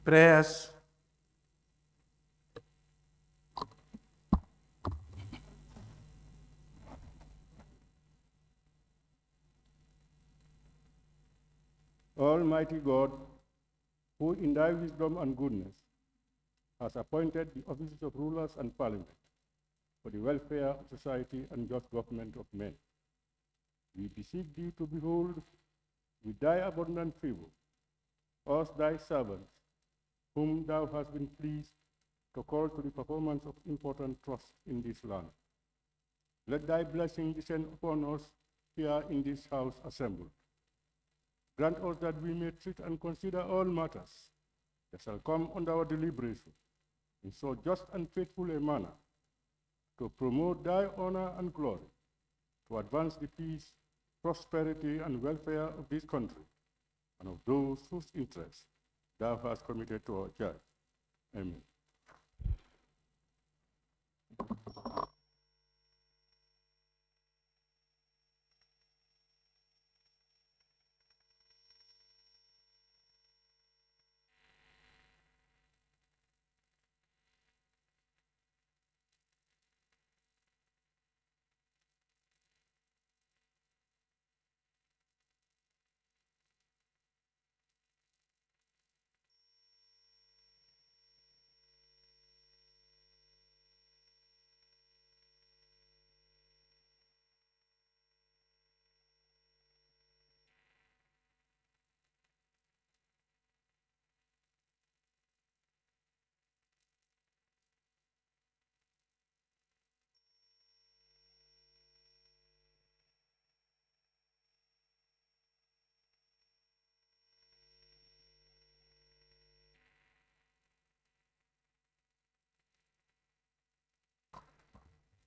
Prayers. Almighty God, who in thy wisdom and goodness has appointed the offices of rulers and parliament for the welfare of society and just government of men, we beseech thee to behold with thy abundant favor us thy servants, whom thou hast been pleased to call to the performance of important trusts in this land. Let thy blessing descend upon us here in this house assembled. Grant us that we may treat and consider all matters that shall come under our deliberation in so just and faithful a manner to promote thy honor and glory, to advance the peace, prosperity, and welfare of this country and of those whose interests thou hast committed to our church. Amen.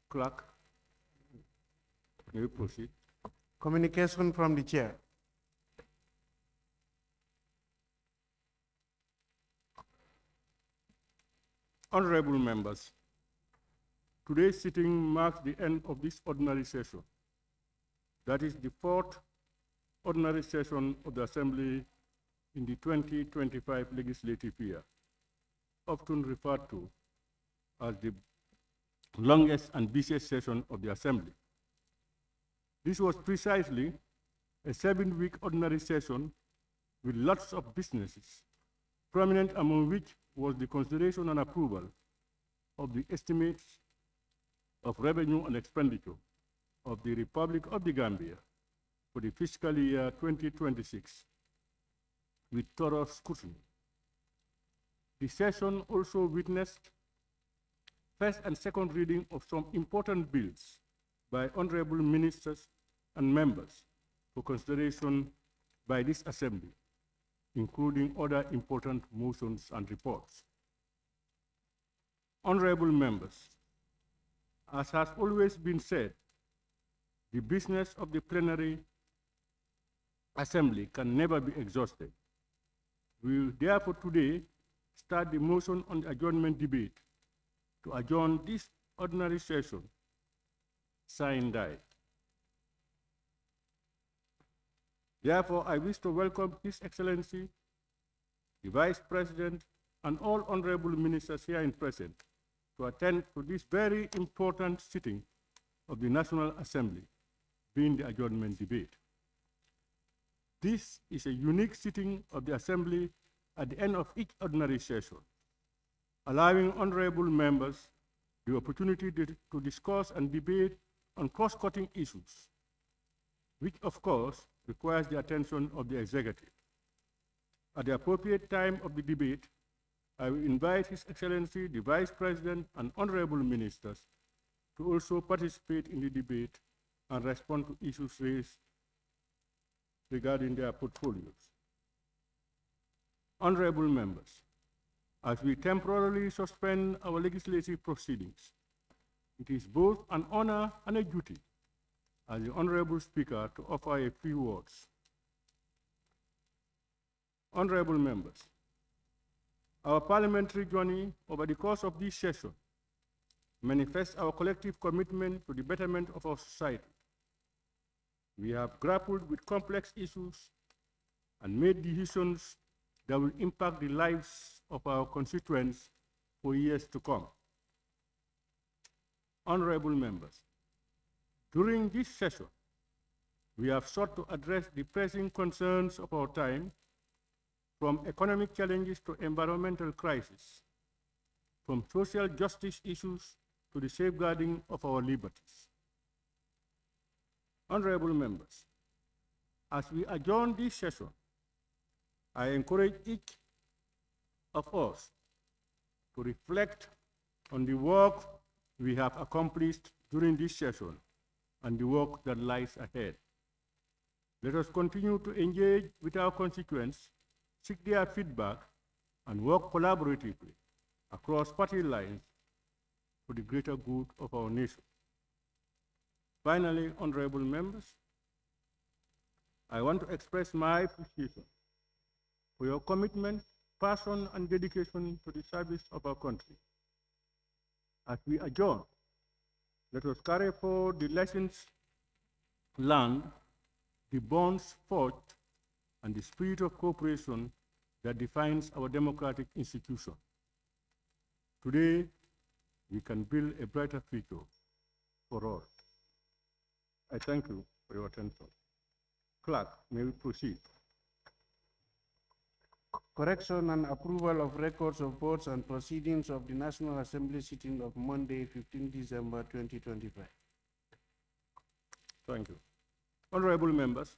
Clerk, may we proceed? Communication from the chair. Honorable members, today's sitting marks the end of this ordinary session. That is the fourth ordinary session of the Assembly in the 2025 legislative year, often referred to as the longest and busiest session of the Assembly. This was precisely a 7-week ordinary session with lots of businesses, prominent among which was the consideration and approval of the estimates of revenue and expenditure of the Republic of the Gambia for the fiscal year 2026 with thorough scrutiny. The session also witnessed first and second reading of some important bills by honorable ministers and members for consideration by this Assembly, including other important motions and reports. Honorable members, as has always been said, the business of the plenary assembly can never be exhausted. We will therefore today start the motion on the adjournment debate to adjourn this ordinary session, signed die. Therefore, I wish to welcome His Excellency, the Vice President, and all honorable ministers here in present to attend to this very important sitting of the National Assembly, being the adjournment debate. This is a unique sitting of the Assembly at the end of each ordinary session, allowing honorable members the opportunity to discuss and debate on cross-cutting issues, which of course requires the attention of the executive. At the appropriate time of the debate, I will invite His Excellency, the Vice President, and honorable ministers to also participate in the debate and respond to issues raised regarding their portfolios. Honorable members, as we temporarily suspend our legislative proceedings, it is both an honor and a duty as the Honorable Speaker to offer a few words. Honorable members, our parliamentary journey over the course of this session manifests our collective commitment to the betterment of our society. We have grappled with complex issues and made decisions that will impact the lives of our constituents for years to come. Honorable members, during this session, we have sought to address the pressing concerns of our time, from economic challenges to environmental crisis, from social justice issues to the safeguarding of our liberties. Honorable members, as we adjourn this session, I encourage each of us to reflect on the work we have accomplished during this session and the work that lies ahead. Let us continue to engage with our constituents, seek their feedback, and work collaboratively across party lines for the greater good of our nation. Finally, honorable members, I want to express my appreciation for your commitment, passion, and dedication to the service of our country. As we adjourn, let us carry forward the lessons learned, the bonds forged, and the spirit of cooperation that defines our democratic institution. Today, we can build a brighter future for all. I thank you for your attention. Clerk, may we proceed? Correction and approval of records of votes and proceedings of the National Assembly sitting of Monday, 15 December 2025. Thank you. Honorable members,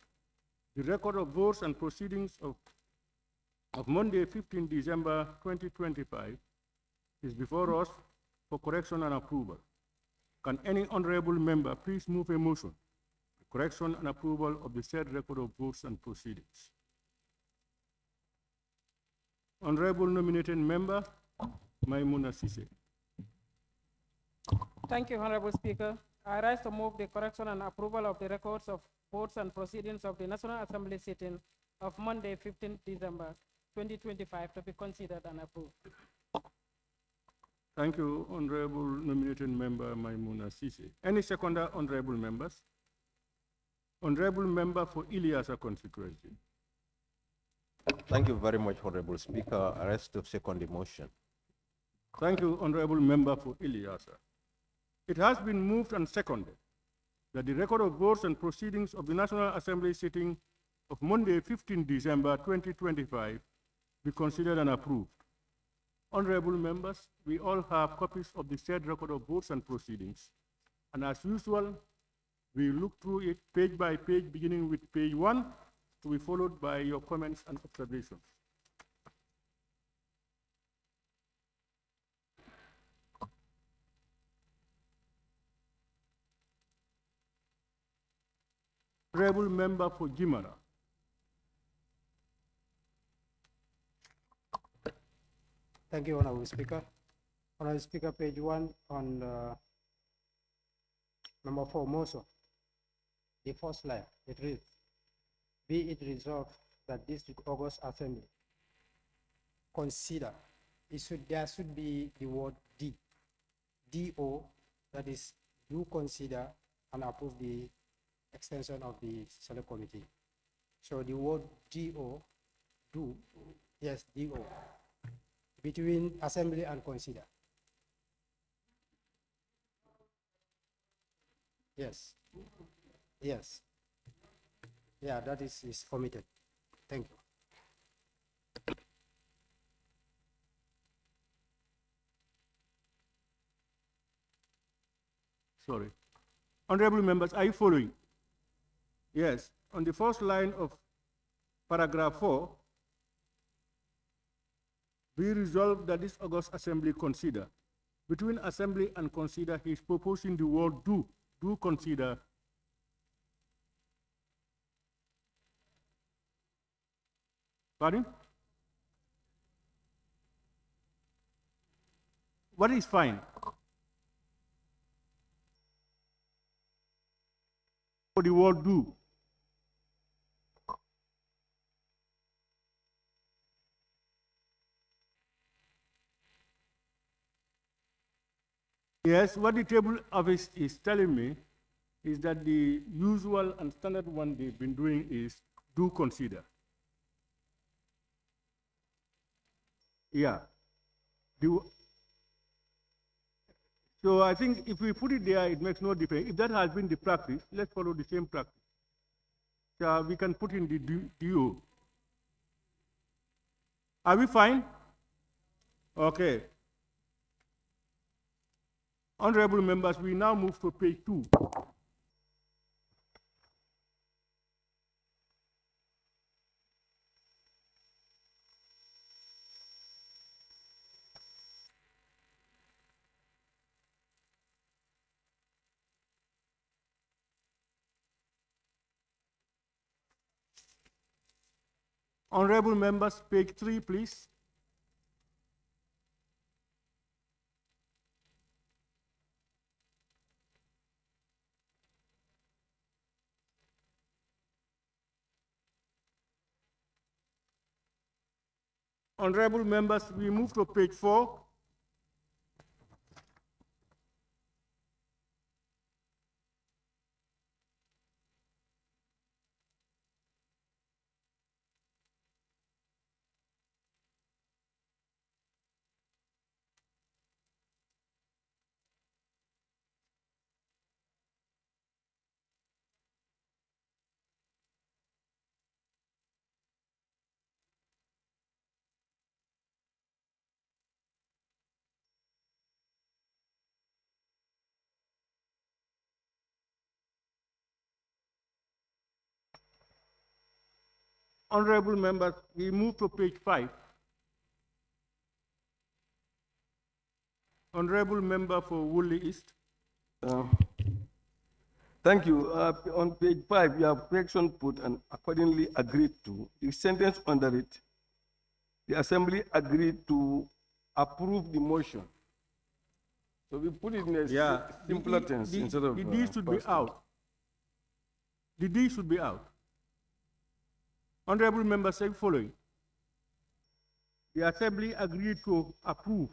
the record of votes and proceedings of Monday, 15 December 2025 is before us for correction and approval. Can any honorable member please move a motion for correction and approval of the said record of votes and proceedings? Honorable nominated member, Maimuna Sise. Thank you, Honorable Speaker. I rise to move the correction and approval of the records of votes and proceedings of the National Assembly sitting of Monday, 15 December 2025 to be considered and approved. Thank you, Honorable nominated member Maimuna Sise. Any seconder, honorable members? Honorable member for Ileasa constituency. Thank you very much, Honorable Speaker. I rise to second the motion. Thank you, honorable member for Ileasa. It has been moved and seconded that the record of votes and proceedings of the National Assembly sitting of Monday, 15 December 2025 be considered and approved. Honorable members, we all have copies of the said record of votes and proceedings. And as usual, we look through it page by page, beginning with page 1, to be followed by your comments and observations. Honorable member for Jimara. Thank you, Honorable Speaker. Honorable Speaker, page 1 on number 4, Moso. The first line, it reads, be it resolved that District August Assembly consider, there should be the word D, D-O, that is, do consider and approve the extension of the select committee. So the word D-O, do, yes, D-O, between assembly and consider. Yes. Yes. Yeah, that is committed. Thank you. Sorry. Honorable members, are you following? Yes. On the first line of paragraph 4, we resolve that this August Assembly consider. Between assembly and consider, he is proposing the word do consider. Pardon? What is fine? For the word do. Yes, what the table office is telling me is that the usual and standard one they've been doing is do consider. Yeah. So I think if we put it there, it makes no difference. If that has been the practice, let's follow the same practice. So we can put in the DO. Are we fine? Okay. Honorable members, we now move to page 2. Honorable members, page 3, please. Honorable members, we move to page 4. Honorable members, we move to page 5. Honorable member for Woolly East. Thank you. On page 5, you have correction put and accordingly agreed to. The sentence under it, the assembly agreed to approve the motion. So we put it in a simpler tense instead of. The D should be out. The D should be out. Honorable members say following. The assembly agreed to approve,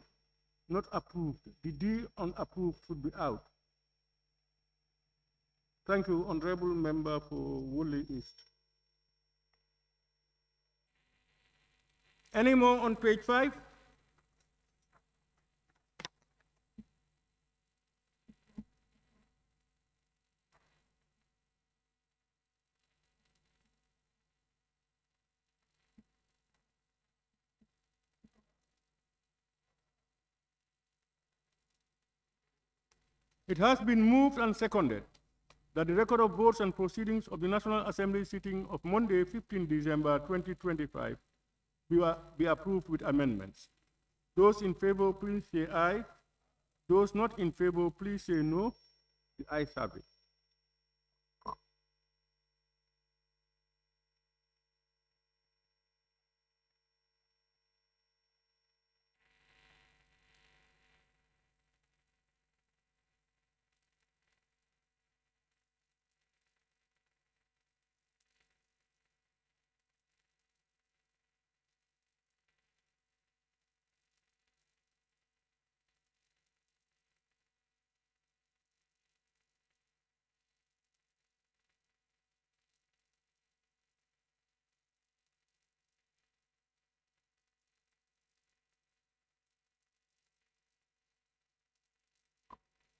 not approved. The D on approved should be out. Thank you, honorable member for Woolly East. Any more on page 5? It has been moved and seconded that the record of votes and proceedings of the National Assembly sitting of Monday, 15 December 2025 be approved with amendments. Those in favor, please say aye. Those not in favor, please say no. The ayes have it.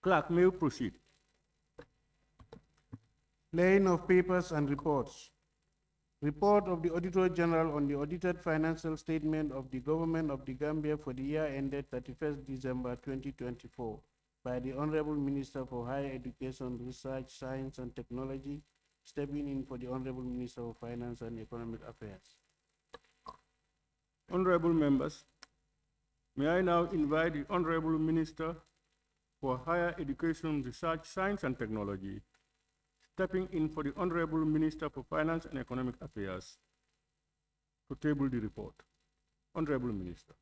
Clerk, may you proceed. Laying of papers and reports. Report of the Auditor General on the audited financial statement of the Government of the Gambia for the year ended 31st December 2024 by the Honorable Minister for Higher Education, Research, Science and Technology, stepping in for the Honorable Minister of Finance and Economic Affairs. Honorable members, may I now invite the Honorable Minister for Higher Education, Research, Science and Technology, stepping in for the Honorable Minister for Finance and Economic Affairs, to table the report. Honorable Minister.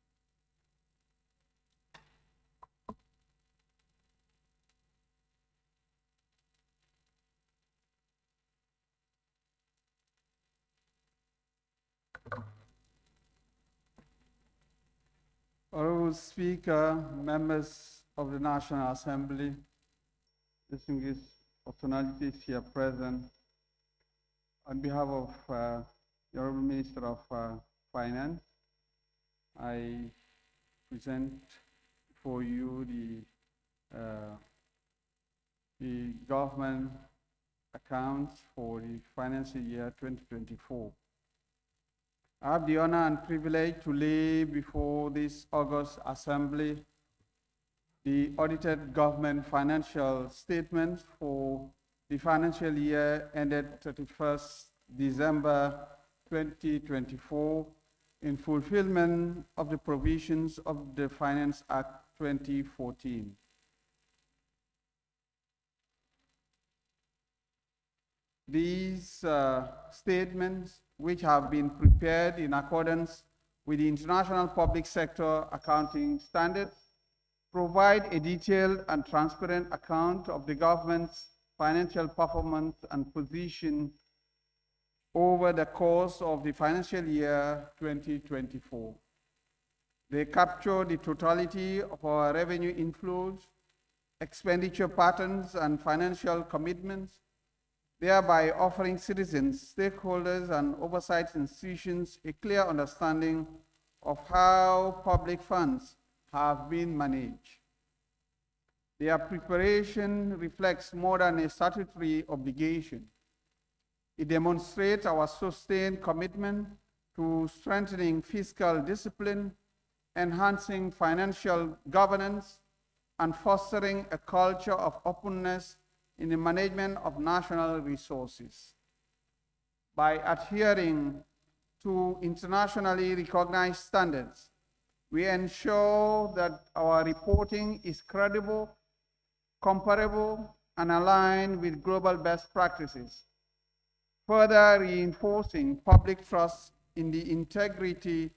Honorable Speaker, members of the National Assembly, distinguished personalities here present, on behalf of the Honorable Minister of Finance, I present for you the government accounts for the financial year 2024. I have the honor and privilege to lay before this August Assembly the audited government financial statements for the financial year ended 31st December 2024 in fulfillment of the provisions of the Finance Act 2014. These statements, which have been prepared in accordance with the International Public Sector Accounting Standards, provide a detailed and transparent account of the government's financial performance and position over the course of the financial year 2024. They capture the totality of our revenue inflows, expenditure patterns, and financial commitments, thereby offering citizens, stakeholders, and oversight institutions a clear understanding of how public funds have been managed. Their preparation reflects more than a statutory obligation. It demonstrates our sustained commitment to strengthening fiscal discipline, enhancing financial governance, and fostering a culture of openness in the management of national resources. By adhering to internationally recognized standards, we ensure that our reporting is credible, comparable, and aligned with global best practices, further reinforcing public trust in the integrity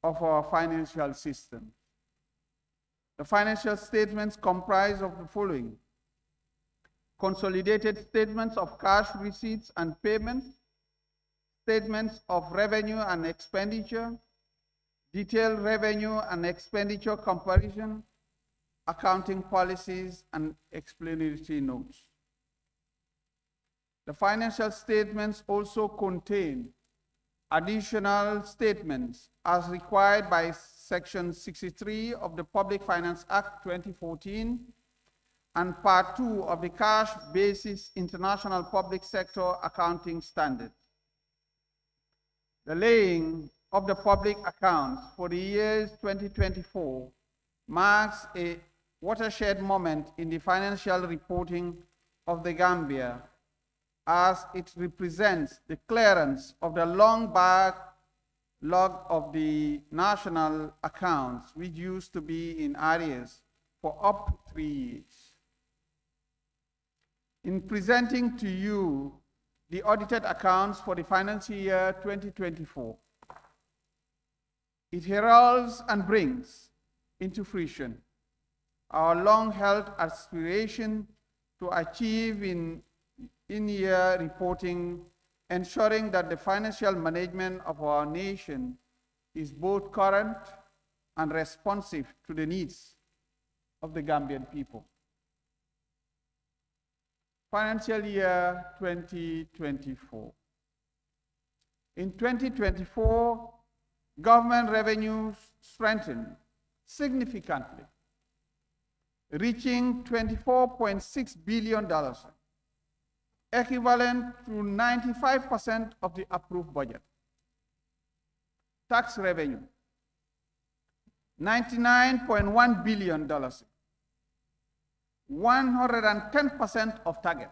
of our financial system. The financial statements comprise of the following: consolidated statements of cash receipts and payments, statements of revenue and expenditure, detailed revenue and expenditure comparison, accounting policies, and explanatory notes. The financial statements also contain additional statements as required by Section 63 of the Public Finance Act 2014 and Part 2 of the Cash Basis International Public Sector Accounting Standards. The laying of the public accounts for the years 2024 marks a watershed moment in the financial reporting of the Gambia, as it represents the clearance of the long backlog of the national accounts, which used to be in arrears for up to 3 years. In presenting to you the audited accounts for the financial year 2024, it heralds and brings into fruition our long-held aspiration to achieve in-year reporting, ensuring that the financial management of our nation is both current and responsive to the needs of the Gambian people. Financial year 2024. In 2024, government revenues strengthened significantly, reaching $24.6 billion, equivalent to 95% of the approved budget. Tax revenue, $99.1 billion, 110% of target,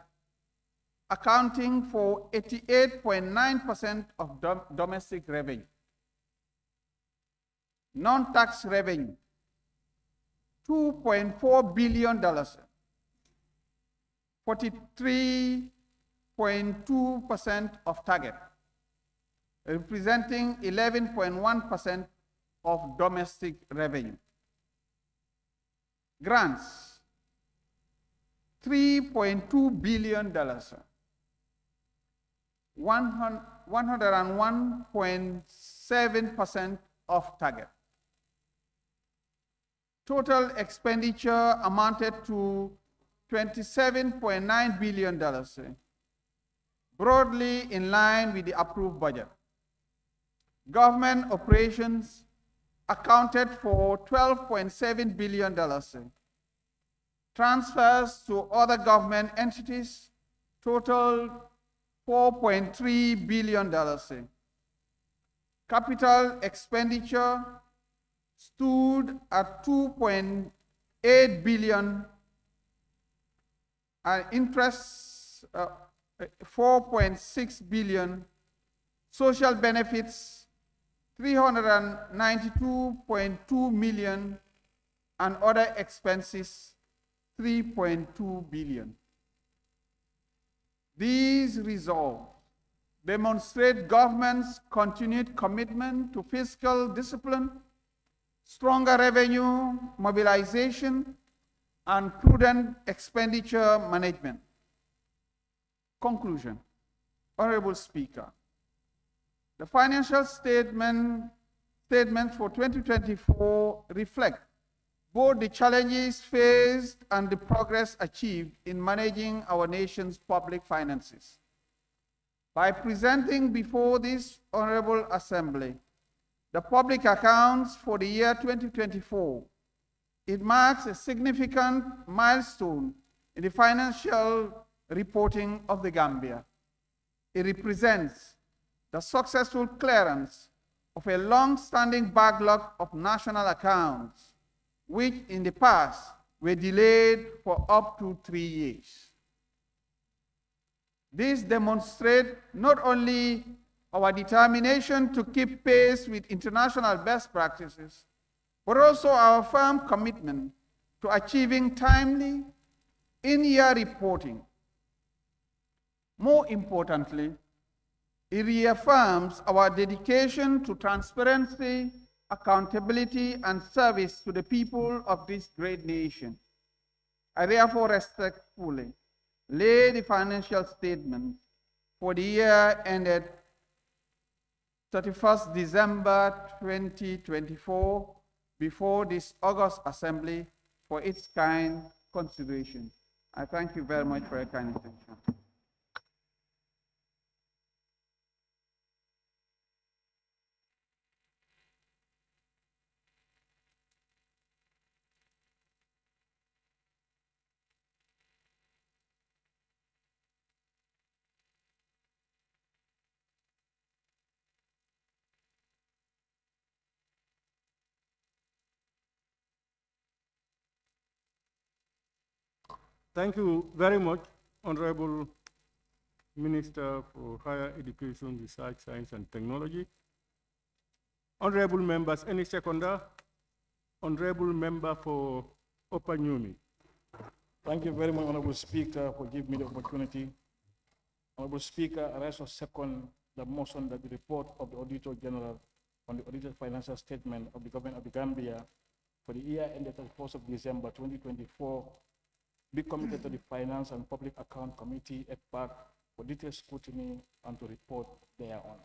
accounting for 88.9% of domestic revenue. Non-tax revenue, $2.4 billion, 43.2% of target, representing 11.1% of domestic revenue. Grants, $3.2 billion, 101.7% of target. Total expenditure amounted to $27.9 billion, broadly in line with the approved budget. Government operations accounted for $12.7 billion. Transfers to other government entities totaled $4.3 billion. Capital expenditure stood at $2.8 billion, and interest 4.6 billion, social benefits 392.2 million, and other expenses 3.2 billion. These results demonstrate government's continued commitment to fiscal discipline, stronger revenue mobilization, and prudent expenditure management. Conclusion. Honorable Speaker, the financial statements for 2024 reflect both the challenges faced and the progress achieved in managing our nation's public finances. By presenting before this Honorable Assembly the public accounts for the year 2024, it marks a significant milestone in the financial reporting of the Gambia. It represents the successful clearance of a long-standing backlog of national accounts, which in the past were delayed for up to 3 years. This demonstrates not only our determination to keep pace with international best practices, but also our firm commitment to achieving timely, in-year reporting. More importantly, it reaffirms our dedication to transparency, accountability, and service to the people of this great nation. I therefore respectfully lay the financial statement for the year ended 31st December 2024 before this August Assembly for its kind consideration. I thank you very much for your kind attention. Thank you very much, Honorable Minister for Higher Education, Research, Science, and Technology. Honorable members, any seconder? Honorable member for Upper Numi. Thank you very much, Honorable Speaker, for giving me the opportunity. Honorable Speaker, I also second the motion that the report of the Auditor General on the audited financial statement of the Government of the Gambia for the year ended 31st of December 2024 be committed to the Finance and Public Account Committee at PAC for detailed scrutiny and to report thereon.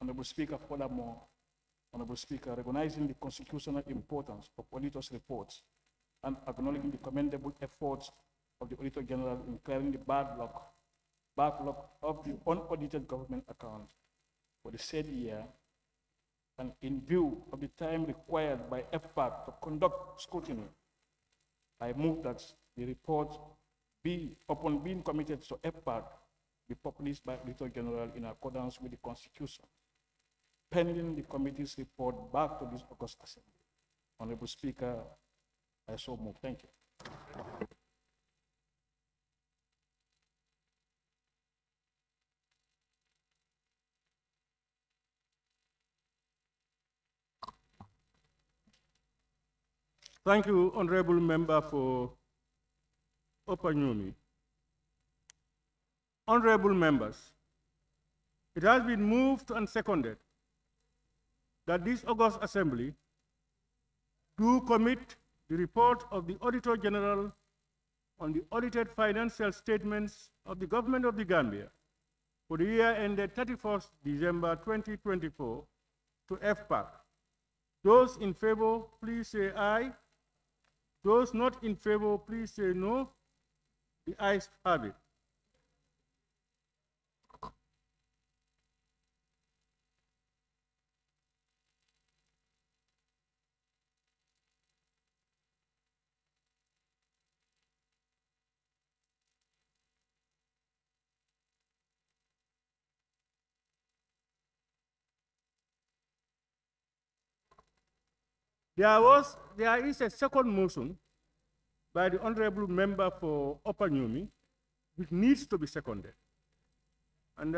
Honorable Speaker, furthermore, Honorable Speaker, recognizing the constitutional importance of auditors' reports and acknowledging the commendable efforts of the Auditor General in clearing the backlog of the unaudited government accounts for the said year, and in view of the time required by FPAC to conduct scrutiny, I move that the report be, upon being committed to FPAC, be published by Auditor General in accordance with the Constitution, pending the committee's report back to this August Assembly. Honorable Speaker, I so move. Thank you. Thank you, Honorable Member for Upper Numi. Honorable members, it has been moved and seconded that this August Assembly do commit the report of the Auditor General on the audited financial statements of the Government of the Gambia for the year ended 31st December 2024 to FPAC. Those in favor, please say aye. Those not in favor, please say no. The ayes have it. There is a second motion by the honorable member for Upper Nyomi, which needs to be seconded. And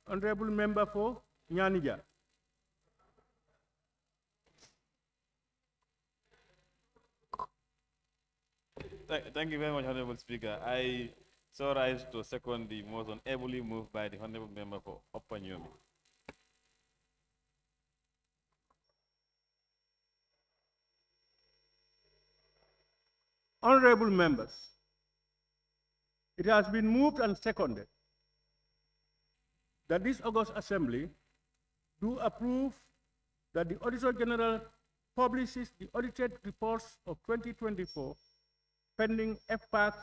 honorable member for Nyanija. Thank you very much, Honorable Speaker. I so rise to second the motion ably moved by the honorable member for Upper Nyomi. Honorable members, it has been moved and seconded that this August Assembly do approve that the Auditor General publishes the audited reports of 2024 pending FPAC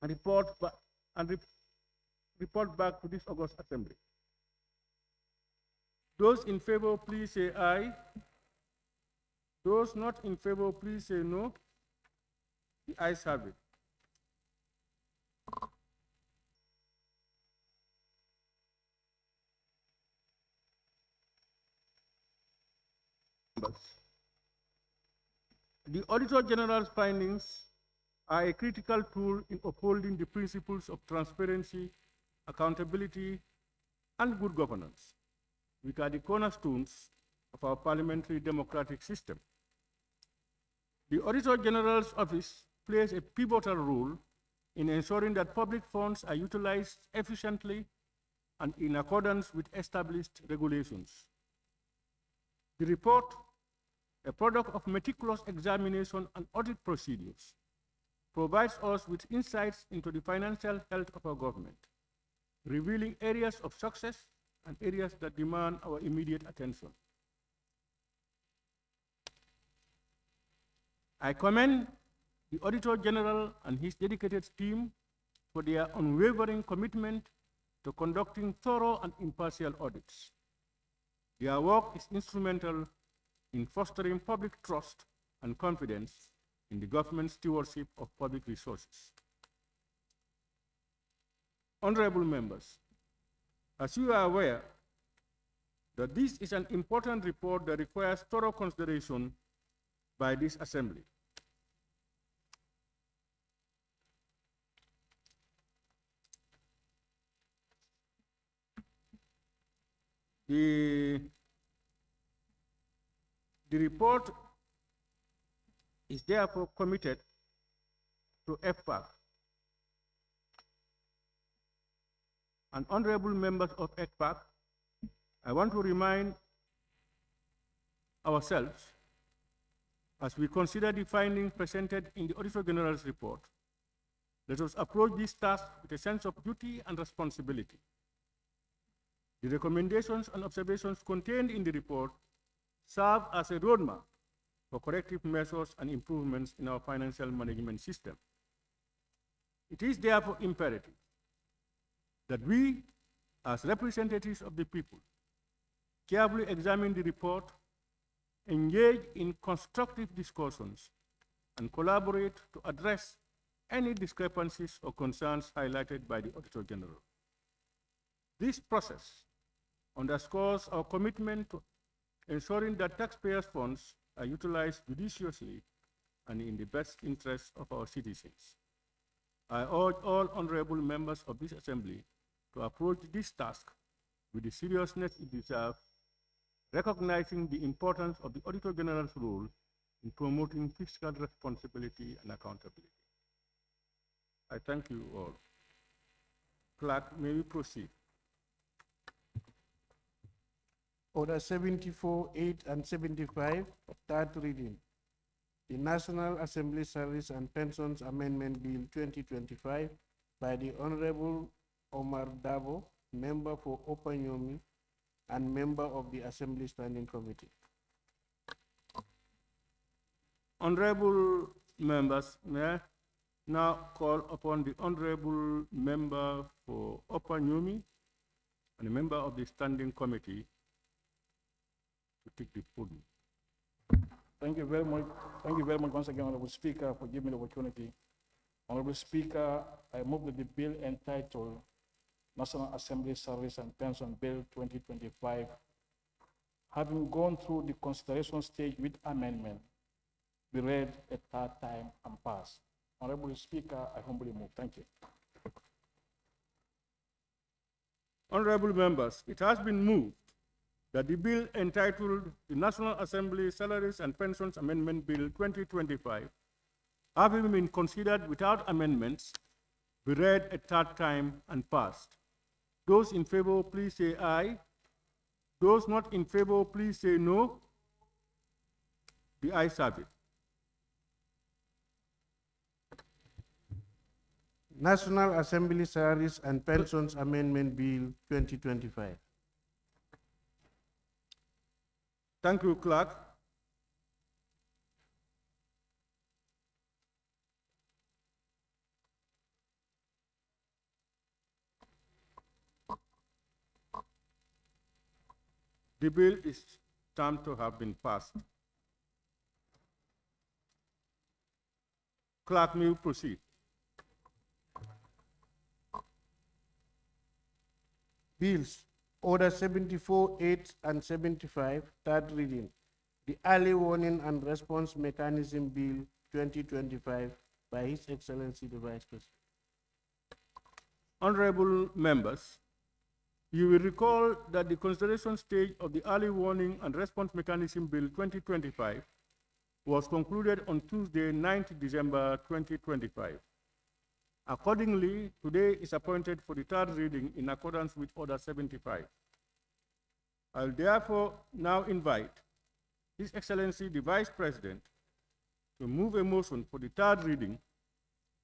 and report back to this August Assembly. Those in favor, please say aye. Those not in favor, please say no. The ayes have it. The Auditor General's findings are a critical tool in upholding the principles of transparency, accountability, and good governance, which are the cornerstones of our parliamentary democratic system. The Auditor General's office plays a pivotal role in ensuring that public funds are utilized efficiently and in accordance with established regulations. The report, a product of meticulous examination and audit procedures, provides us with insights into the financial health of our government, revealing areas of success and areas that demand our immediate attention. I commend the Auditor General and his dedicated team for their unwavering commitment to conducting thorough and impartial audits. Their work is instrumental in fostering public trust and confidence in the government's stewardship of public resources. Honorable members, as you are aware that this is an important report that requires thorough consideration by this Assembly. The report is therefore committed to FPAC. And honorable members of FPAC, I want to remind ourselves, as we consider the findings presented in the Auditor General's report, let us approach this task with a sense of duty and responsibility. The recommendations and observations contained in the report serve as a roadmap for corrective measures and improvements in our financial management system. It is therefore imperative that we, as representatives of the people, carefully examine the report, engage in constructive discussions, and collaborate to address any discrepancies or concerns highlighted by the Auditor General. This process underscores our commitment to ensuring that taxpayers' funds are utilized judiciously and in the best interests of our citizens. I urge all honorable members of this Assembly to approach this task with the seriousness it deserves, recognizing the importance of the Auditor General's role in promoting fiscal responsibility and accountability. I thank you all. Clerk, may we proceed? Order 74, 8, and 75, third reading. The National Assembly Service and Pensions Amendment Bill 2025 by the Honorable Omar Dabo, member for Upper Nyomi and member of the Assembly Standing Committee. Honorable members, may I now call upon the Honorable member for Upper Nyomi and a member of the Standing Committee to take the podium. Thank you very much. Thank you very much once again, Honorable Speaker, for giving me the opportunity. Honorable Speaker, I move that the bill entitled National Assembly Service and Pension Bill 2025 having gone through the consideration stage with amendment, be read a third time and passed. Honorable Speaker, I humbly move. Thank you. Honorable members, it has been moved that the bill entitled the National Assembly Salaries and Pensions Amendment Bill 2025, having been considered without amendments, be read a third time and passed. Those in favor, please say aye. Those not in favor, please say no. The ayes have it. National Assembly Salaries and Pensions Amendment Bill 2025. Thank you, Clerk. The bill is termed to have been passed. Clerk, may you proceed? Bills, Order 74, 8, and 75, third reading. The Early Warning and Response Mechanism Bill 2025 by His Excellency the Vice President. Honorable members, you will recall that the consideration stage of the Early Warning and Response Mechanism Bill 2025 was concluded on Tuesday, 9th December 2025. Accordingly, today is appointed for the third reading in accordance with Order 75. I'll therefore now invite His Excellency the Vice President to move a motion for the third reading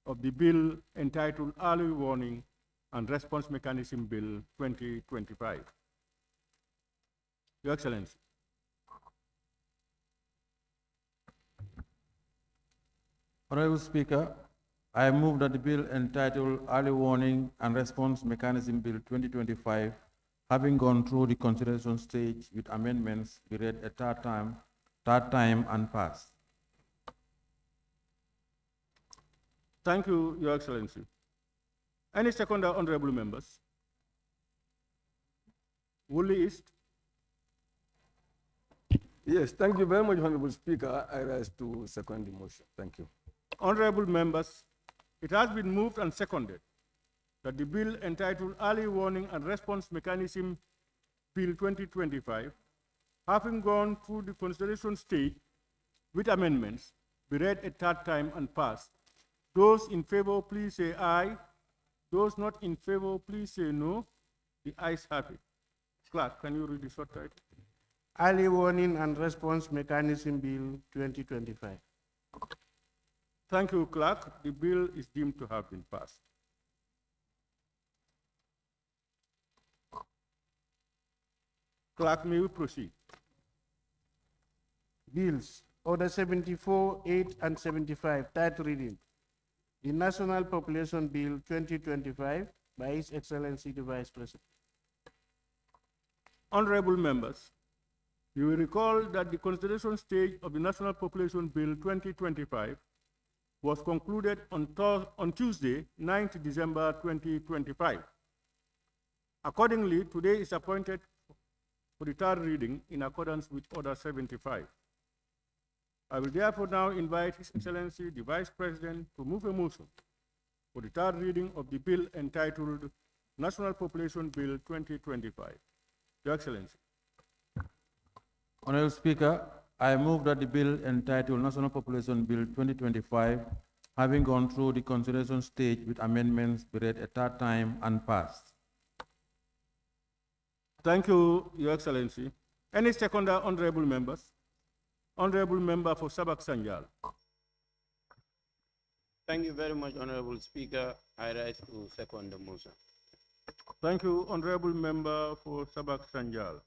of the bill entitled Early Warning and Response Mechanism Bill 2025. Your Excellency. Honorable Speaker, I move that the bill entitled Early Warning and Response Mechanism Bill 2025, having gone through the consideration stage with amendments, be read a third time and passed. Thank you, Your Excellency. Any second, honorable members? Woolley East. Yes, thank you very much, Honorable Speaker. I rise to second the motion. Thank you. Honorable members, it has been moved and seconded that the bill entitled Early Warning and Response Mechanism Bill 2025, having gone through the consideration stage with amendments, be read a third time and passed. Those in favor, please say aye. Those not in favor, please say no. The ayes have it. Clerk, can you read the short title? Early Warning and Response Mechanism Bill 2025. Thank you, Clerk. The bill is deemed to have been passed. Clerk, may we proceed? Bills, Order 74, 8, and 75, third reading. The National Population Bill 2025 by His Excellency the Vice President. Honorable members, you will recall that the consideration stage of the National Population Bill 2025 was concluded on Tuesday, 9th December 2025. Accordingly, today is appointed for the third reading in accordance with Order 75. I will therefore now invite His Excellency the Vice President to move a motion for the third reading of the bill entitled National Population Bill 2025. Your Excellency. Honorable Speaker, I move that the bill entitled National Population Bill 2025, having gone through the consideration stage with amendments, be read a third time and passed. Thank you, Your Excellency. Any second, honorable members? Honorable member for Sabak Sanjal. Thank you very much, Honorable Speaker. I rise to second the motion. Thank you, honorable member for Sabak Sanjal.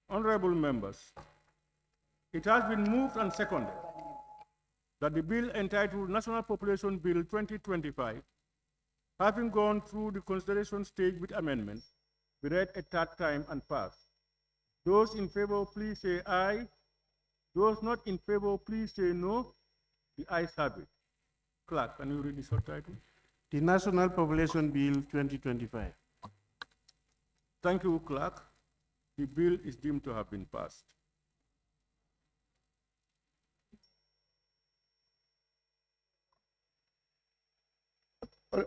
Honorable members, it has been moved and seconded that the bill entitled National Population Bill 2025, having gone through the consideration stage with amendments, be read a third time and passed. Those in favor, please say aye. Those not in favor, please say no. The ayes have it. Clerk, can you read the short title? The National Population Bill 2025. Thank you, Clerk. The bill is deemed to have been passed.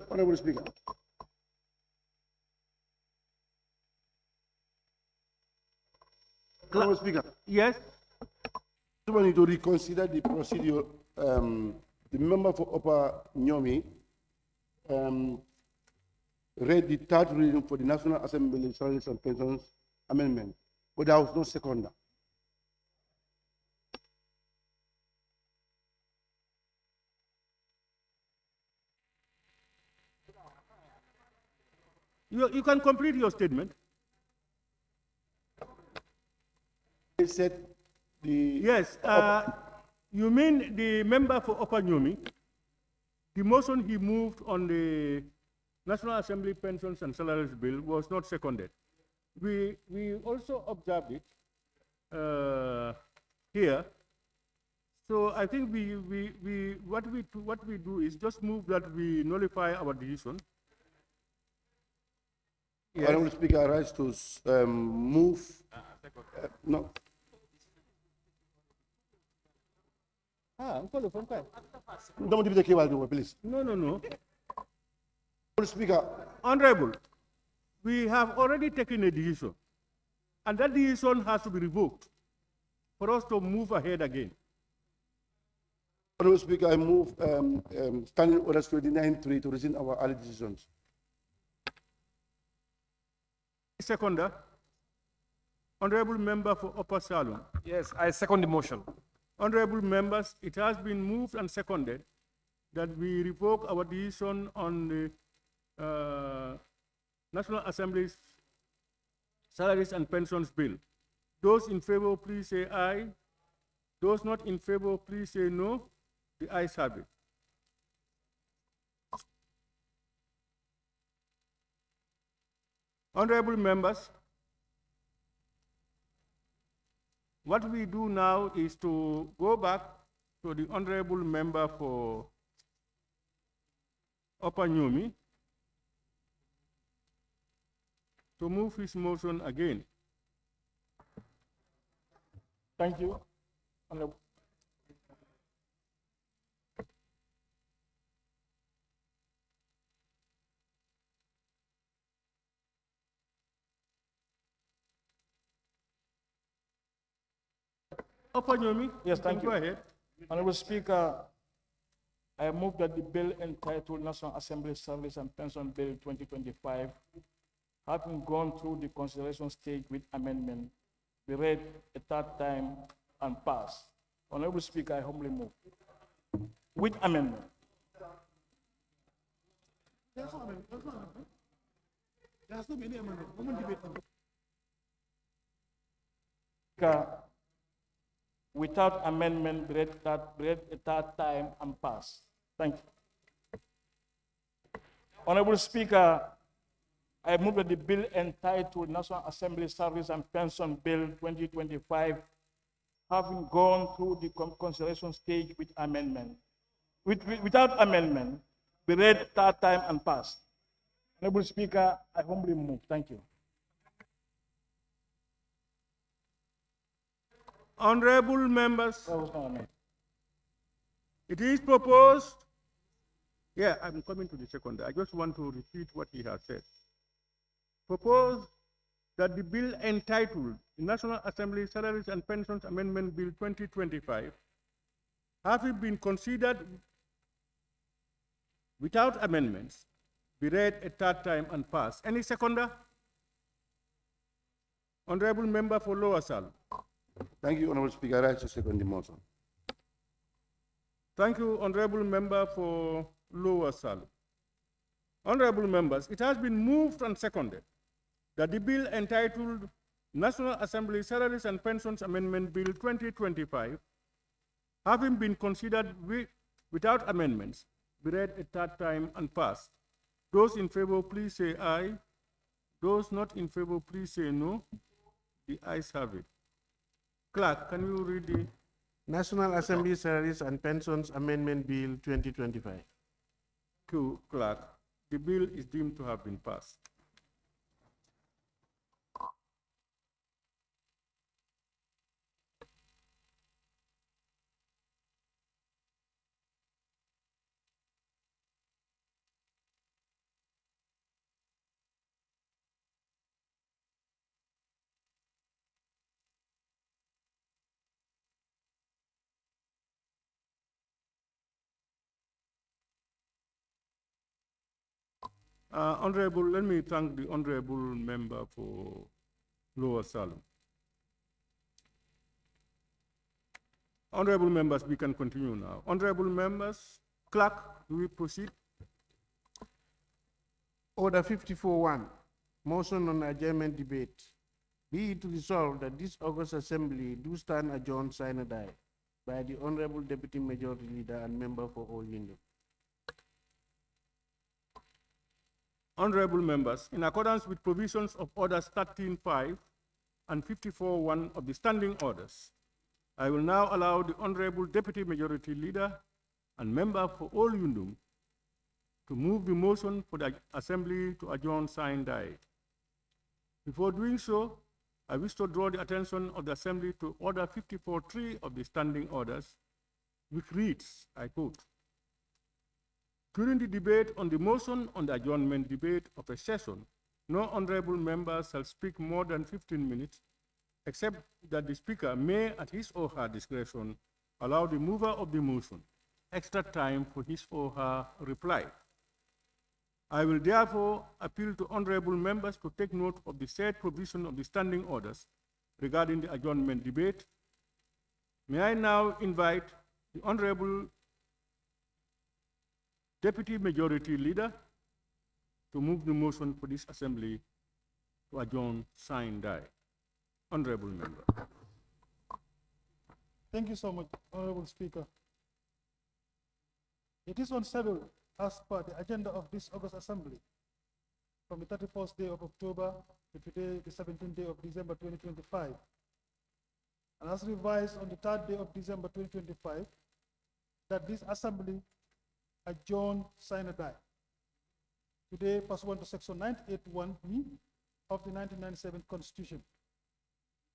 Honorable Speaker. Honorable Speaker. Yes. We need to reconsider the procedure. The member for Upper Nyomi read the third reading for the National Assembly Salaries and Pensions Amendment, but there was no seconder. You can complete your statement. They said the... Yes, you mean the member for Upper Nyomi, the motion he moved on the National Assembly Pensions and Salaries Bill was not seconded. We also observed it here. So I think what we do is just move that we nullify our decision. Yes. Honorable Speaker, I rise to move. No. Don't give the cable, please. No. Honorable Speaker. Honorable, we have already taken a decision, and that decision has to be revoked for us to move ahead again. Honorable Speaker, I move Standing Orders 29.3 to rescind our early decisions. Seconder, Honorable Member for Upper Salon. Yes, I second the motion. Honorable members, it has been moved and seconded that we revoke our decision on the National Assembly's Salaries and Pensions Bill. Those in favor, please say aye. Those not in favor, please say no. The ayes have it. Honorable members, what we do now is to go back to the honorable member for Upper Nyomi to move his motion again. Thank you. Honorable. Upper Nyomi? Yes, thank you. Go ahead. Honorable Speaker, I move that the bill entitled National Assembly Service and Pension Bill 2025, having gone through the consideration stage with amendment, be read a third time and passed. Honorable Speaker, I humbly move. With amendment. There has not been any amendment. Women debate. Speaker, without amendment, be read a third time and passed. Thank you. Honorable Speaker, I move that the bill entitled National Assembly Service and Pension Bill 2025, having gone through the consideration stage with amendment, without amendment, be read a third time and passed. Honorable Speaker, I humbly move. Thank you. Honorable members, it is proposed. Yeah, I'm coming to the second. I just want to repeat what he has said. Proposed that the bill entitled National Assembly Salaries and Pensions Amendment Bill 2025, having been considered without amendments, be read a third time and passed. Any seconder? Honorable member for Lower Salon. Thank you, Honorable Speaker. I rise to second the motion. Thank you, Honorable Member for Lower Salon. Honorable members, it has been moved and seconded that the bill entitled National Assembly Salaries and Pensions Amendment Bill 2025, having been considered without amendments, be read a third time and passed. Those in favor, please say aye. Those not in favor, please say no. The ayes have it. Clerk, can you read the National Assembly Salaries and Pensions Amendment Bill 2025? Clerk, the bill is deemed to have been passed. Honorable, let me thank the honorable member for Lower Salem. Honorable members, we can continue now. Honorable members, clerk, do we proceed? Order 54-1, motion on adjournment debate. Be it resolved that this August Assembly do stand adjourned sine die by the Honorable Deputy Majority Leader and Member for All Union. Honorable members, in accordance with provisions of Orders 13.5 and 54.1 of the Standing Orders, I will now allow the Honorable Deputy Majority Leader and Member for All Yundum to move the motion for the Assembly to adjourn sine die. Before doing so, I wish to draw the attention of the Assembly to Order 54.3 of the Standing Orders, which reads, I quote, during the debate on the motion on the adjournment debate of a session, no honorable member shall speak more than 15 minutes, except that the speaker may, at his or her discretion, allow the mover of the motion extra time for his or her reply. I will therefore appeal to honorable members to take note of the said provision of the Standing Orders regarding the adjournment debate. May I now invite the Honorable Deputy Majority Leader to move the motion for this Assembly to adjourn sine die. Honorable Member. Thank you so much, Honorable Speaker. It is on schedule as per the agenda of this August Assembly from the 31st day of October to today, the 17th day of December 2025, and as revised on the 3rd day of December 2025, that this Assembly adjourn sine die. Today, pursuant to Section 981B of the 1997 Constitution,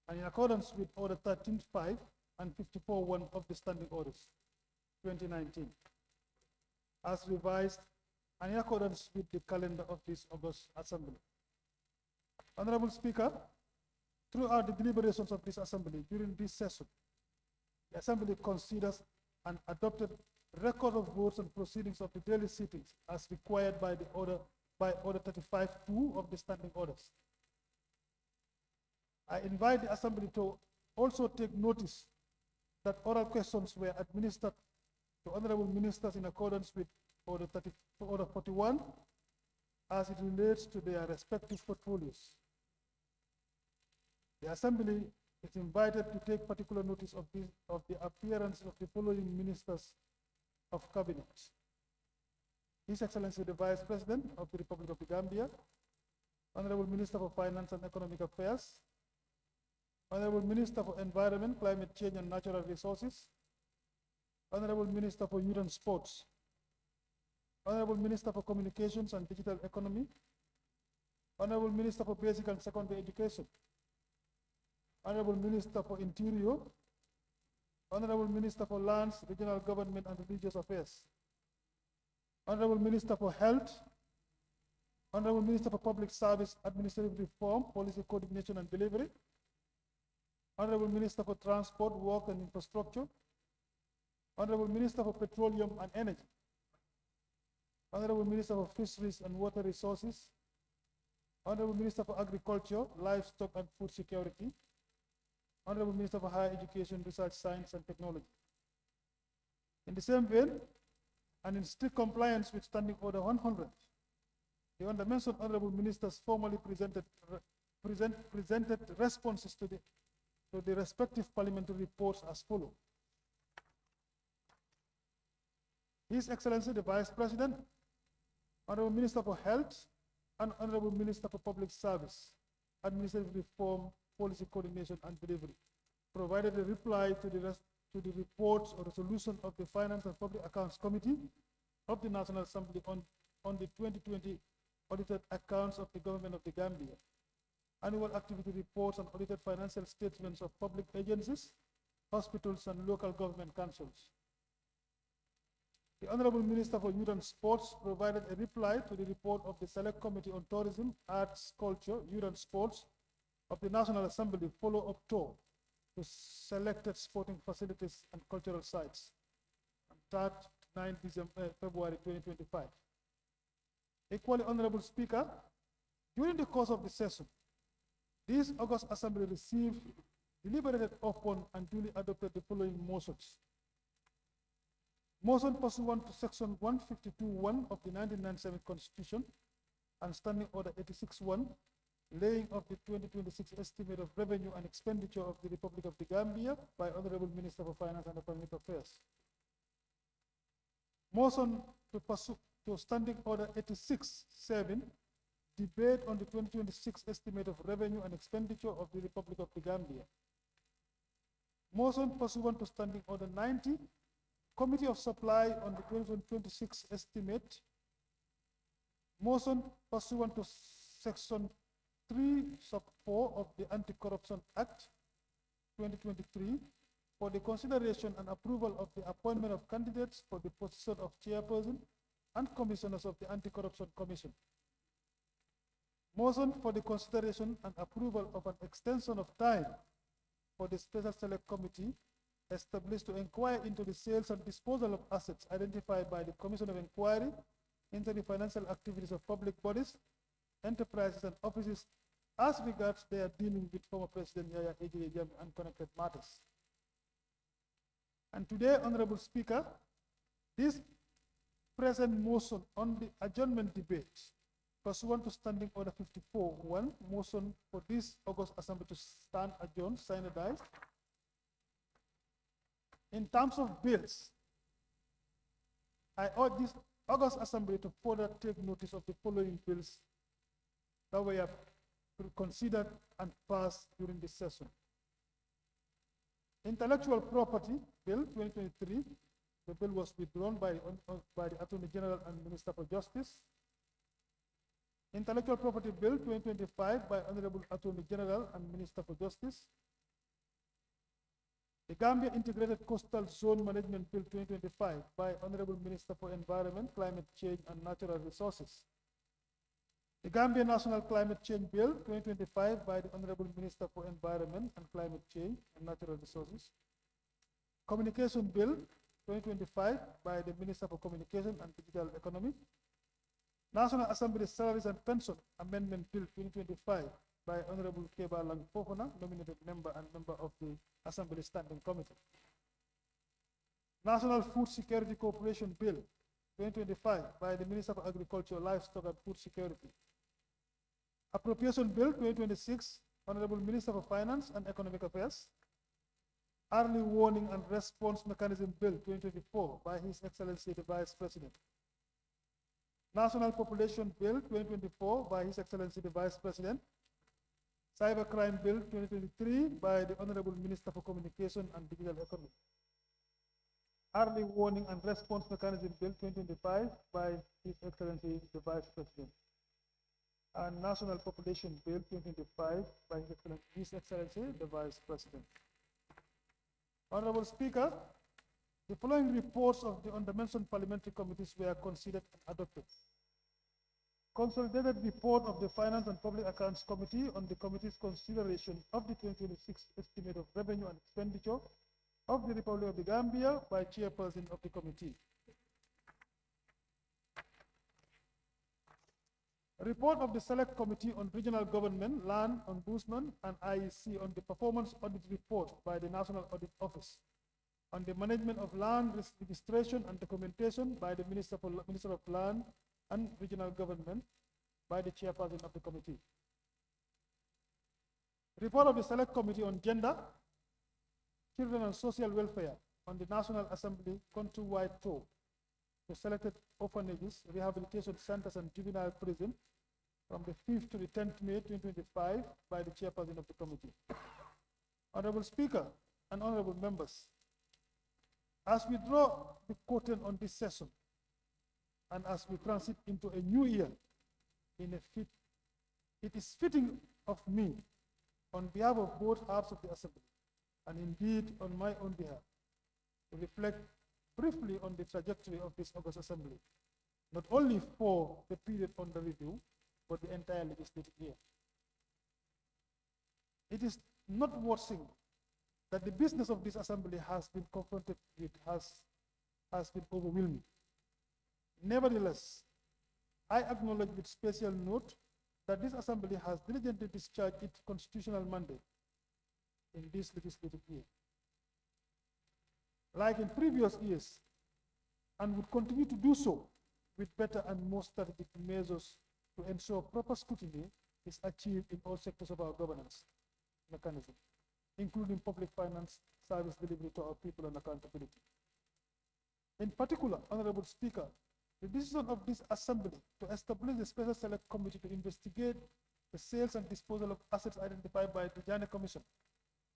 and in accordance with Order 13.5 and 54.1 of the Standing Orders 2019, as revised and in accordance with the calendar of this August Assembly. Honorable Speaker, throughout the deliberations of this Assembly during this session, the Assembly considers and adopted record of votes and proceedings of the daily sittings as required by the Order 35.2 of the Standing Orders. I invite the Assembly to also take notice that oral questions were administered to honorable ministers in accordance with Order 41 as it relates to their respective portfolios. The Assembly is invited to take particular notice of the appearance of the following ministers of Cabinet: His Excellency the Vice President of the Republic of the Gambia, Honorable Minister for Finance and Economic Affairs, Honorable Minister for Environment, Climate Change and Natural Resources, Honorable Minister for Youth and Sports, Honorable Minister for Communications and Digital Economy, Honorable Minister for Basic and Secondary Education, Honorable Minister for Interior, Honorable Minister for Lands, Regional Government and Religious Affairs, Honorable Minister for Health, Honorable Minister for Public Service, Administrative Reform, Policy Coordination and Delivery, Honorable Minister for Transport, Work and Infrastructure, Honorable Minister for Petroleum and Energy, Honorable Minister for Fisheries and Water Resources, Honorable Minister for Agriculture, Livestock and Food Security, Honorable Minister for Higher Education, Research, Science and Technology. In the same vein, and in strict compliance with Standing Order 100, the undermentioned honorable ministers formally presented responses to the respective parliamentary reports as follows. His Excellency the Vice President, Honorable Minister for Health, and Honorable Minister for Public Service, Administrative Reform, Policy Coordination and Delivery, provided a reply to the reports or resolution of the Finance and Public Accounts Committee of the National Assembly on the 2020 audited accounts of the Government of the Gambia, annual activity reports and audited financial statements of public agencies, hospitals and local government councils. The Honorable Minister for Youth and Sports provided a reply to the report of the Select Committee on Tourism, Arts, Culture, Youth and Sports of the National Assembly follow-up tour to selected sporting facilities and cultural sites on 3rd to 9th February 2025. Equally, Honorable Speaker, during the course of the session, this August Assembly received, deliberated upon, and duly adopted the following motions. Motion pursuant to Section 152(1) of the 1997 Constitution and Standing Order 86(1), laying of the 2026 estimate of revenue and expenditure of the Republic of the Gambia by Honorable Minister for Finance and Economic Affairs. Motion to pursue to Standing Order 86(7), debate on the 2026 estimate of revenue and expenditure of the Republic of the Gambia. Motion pursuant to Standing Order 90, Committee of Supply on the 2026 estimate. Motion pursuant to Section 3(4) of the Anti-Corruption Act 2023 for the consideration and approval of the appointment of candidates for the position of chairperson and commissioners of the Anti-Corruption Commission. Motion for the consideration and approval of an extension of time for the Special Select Committee established to inquire into the sales and disposal of assets identified by the Commission of Inquiry into the financial activities of public bodies, enterprises, and offices as regards their dealing with former President Yahya AJ Jammeh and connected matters. And today, Honorable Speaker, this present motion on the adjournment debate pursuant to Standing Order 54(1), motion for this August Assembly to stand adjourned, signed. In terms of bills, I urge this August Assembly to further take notice of the following bills that we have considered and passed during this session. Intellectual Property Bill 2023, the bill was withdrawn by the Attorney General and Minister for Justice. Intellectual Property Bill 2025 by Honorable Attorney General and Minister for Justice. The Gambia Integrated Coastal Zone Management Bill 2025 by Honorable Minister for Environment, Climate Change and Natural Resources. The Gambia National Climate Change Bill 2025 by the Honorable Minister for Environment and Climate Change and Natural Resources. Communication Bill 2025 by the Minister for Communication and Digital Economy. National Assembly Salaries and Pension Amendment Bill 2025 by Honorable Keba Lang Fofana, nominated member and member of the Assembly Standing Committee. National Food Security Corporation Bill 2025 by the Minister for Agriculture, Livestock and Food Security. Appropriation Bill 2026, Honorable Minister for Finance and Economic Affairs. Early Warning and Response Mechanism Bill 2024 by His Excellency the Vice President. National Population Bill 2024 by His Excellency the Vice President. Cybercrime Bill 2023 by the Honorable Minister for Communication and Digital Economy. Early Warning and Response Mechanism Bill 2025 by His Excellency the Vice President. And National Population Bill 2025 by His Excellency the Vice President. Honorable Speaker, the following reports of the undermentioned parliamentary committees were considered and adopted. Consolidated report of the Finance and Public Accounts Committee on the committee's consideration of the 2026 estimate of revenue and expenditure of the Republic of the Gambia by chairperson of the committee. Report of the Select Committee on Regional Government, Land, Ombudsman, and IEC on the performance audit report by the National Audit Office on the management of land registration and documentation by the Minister of Land and Regional Government by the chairperson of the committee. Report of the Select Committee on Gender, Children and Social Welfare on the National Assembly countrywide tour to selected orphanages, rehabilitation centers, and juvenile prison from the 5th to the 10th May 2025 by the chairperson of the committee. Honorable Speaker and honorable members, as we draw the curtain on this session, and as we transit into a new year, it is fitting of me, on behalf of both halves of the Assembly, and indeed on my own behalf, to reflect briefly on the trajectory of this August Assembly, not only for the period under review, but the entire legislative year. It is not worth saying that the business of this Assembly has been confronted with has been overwhelming. Nevertheless, I acknowledge with special note that this Assembly has diligently discharged its constitutional mandate in this legislative year. Like in previous years, and would continue to do so with better and more strategic measures to ensure proper scrutiny is achieved in all sectors of our governance mechanism, including public finance, service delivery to our people, and accountability. In particular, Honorable Speaker, the decision of this Assembly to establish a special select committee to investigate the sales and disposal of assets identified by the Janneh Commission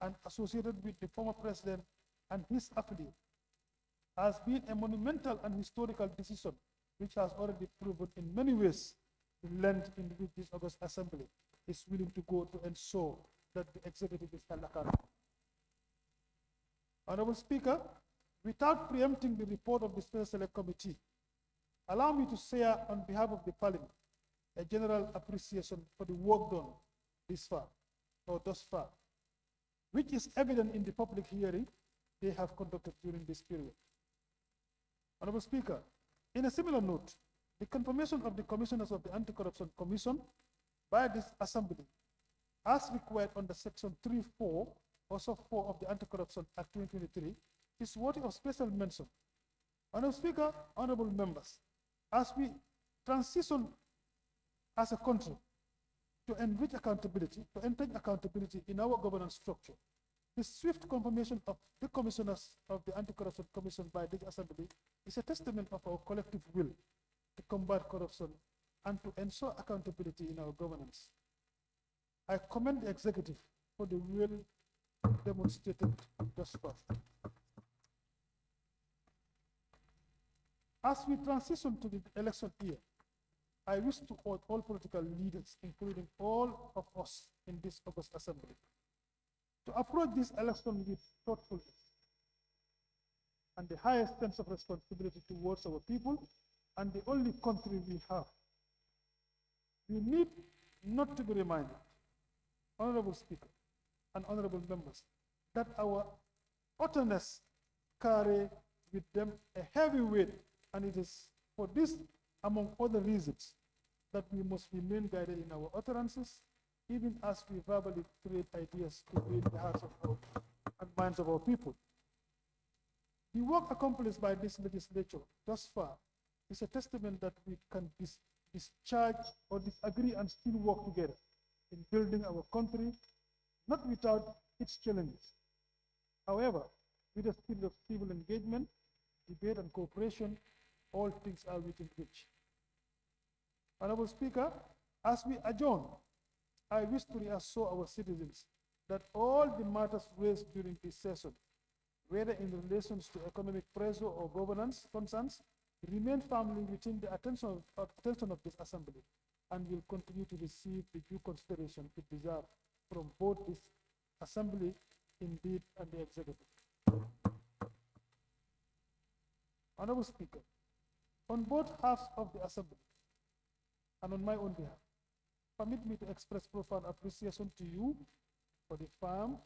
and associated with the former president and his affiliate has been a monumental and historical decision which has already proven in many ways the length in which this August Assembly is willing to go to ensure that the executive is held accountable. Honorable Speaker, without preempting the report of the Special Select Committee, allow me to share on behalf of the Parliament a general appreciation for the work done thus far, which is evident in the public hearing they have conducted during this period. Honorable Speaker, in a similar note, the confirmation of the Commissioners of the Anti-Corruption Commission by this Assembly, as required under Section 3.4 or Sub 4 of the Anti-Corruption Act 2023, is worthy of special mention. Honorable Speaker, honorable members, as we transition as a country to entrench accountability in our governance structure, the swift confirmation of the Commissioners of the Anti-Corruption Commission by this Assembly is a testament of our collective will to combat corruption and to ensure accountability in our governance. I commend the executive for the will demonstrated thus far. As we transition to the election year, I wish to urge all political leaders, including all of us in this August Assembly, to approach this election with thoughtfulness and the highest sense of responsibility towards our people and the only country we have. We need not to be reminded, Honorable Speaker and honorable members, that our utterness carry with them a heavy weight, and it is for this, among other reasons, that we must remain guided in our utterances, even as we verbally create ideas to win the hearts of and minds of our people. The work accomplished by this legislature thus far is a testament that we can discharge or disagree and still work together in building our country, not without its challenges. However, with a spirit of civil engagement, debate, and cooperation, all things are within reach. Honorable Speaker, as we adjourn, I wish to reassure our citizens that all the matters raised during this session, whether in relation to economic pressure or governance concerns, remain firmly within the attention of this Assembly and will continue to receive the due consideration it deserves from both this Assembly, indeed, and the Executive. Honorable Speaker, on both halves of the Assembly and on my own behalf, permit me to express profound appreciation to you for the firm,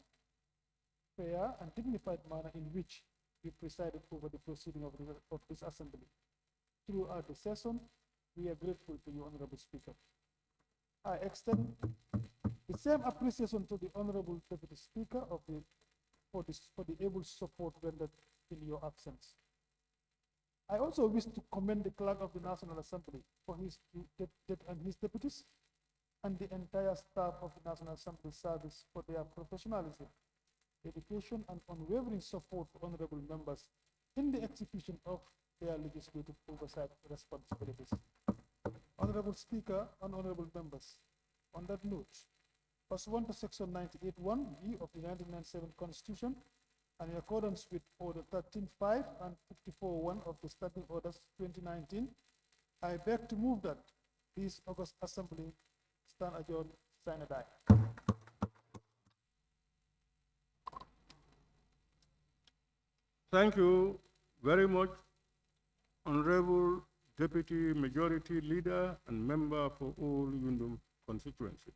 fair, and dignified manner in which you presided over the proceeding of this Assembly. Throughout the session, we are grateful to you, Honorable Speaker. I extend the same appreciation to the Honorable Deputy Speaker for the able support rendered in your absence. I also wish to commend the Clerk of the National Assembly for his deputies and the entire staff of the National Assembly Service for their professionalism, dedication, and unwavering support for honorable members in the execution of their legislative oversight responsibilities. Honorable Speaker and honorable members, on that note, pursuant to Section 98(1)(b) of the 1997 Constitution, and in accordance with Order 13.5 and 54.1 of the Standing Orders 2019, I beg to move that this August Assembly stand adjourned, sign and die. Thank you very much, Honorable Deputy Majority Leader and Member for all Yundum constituency.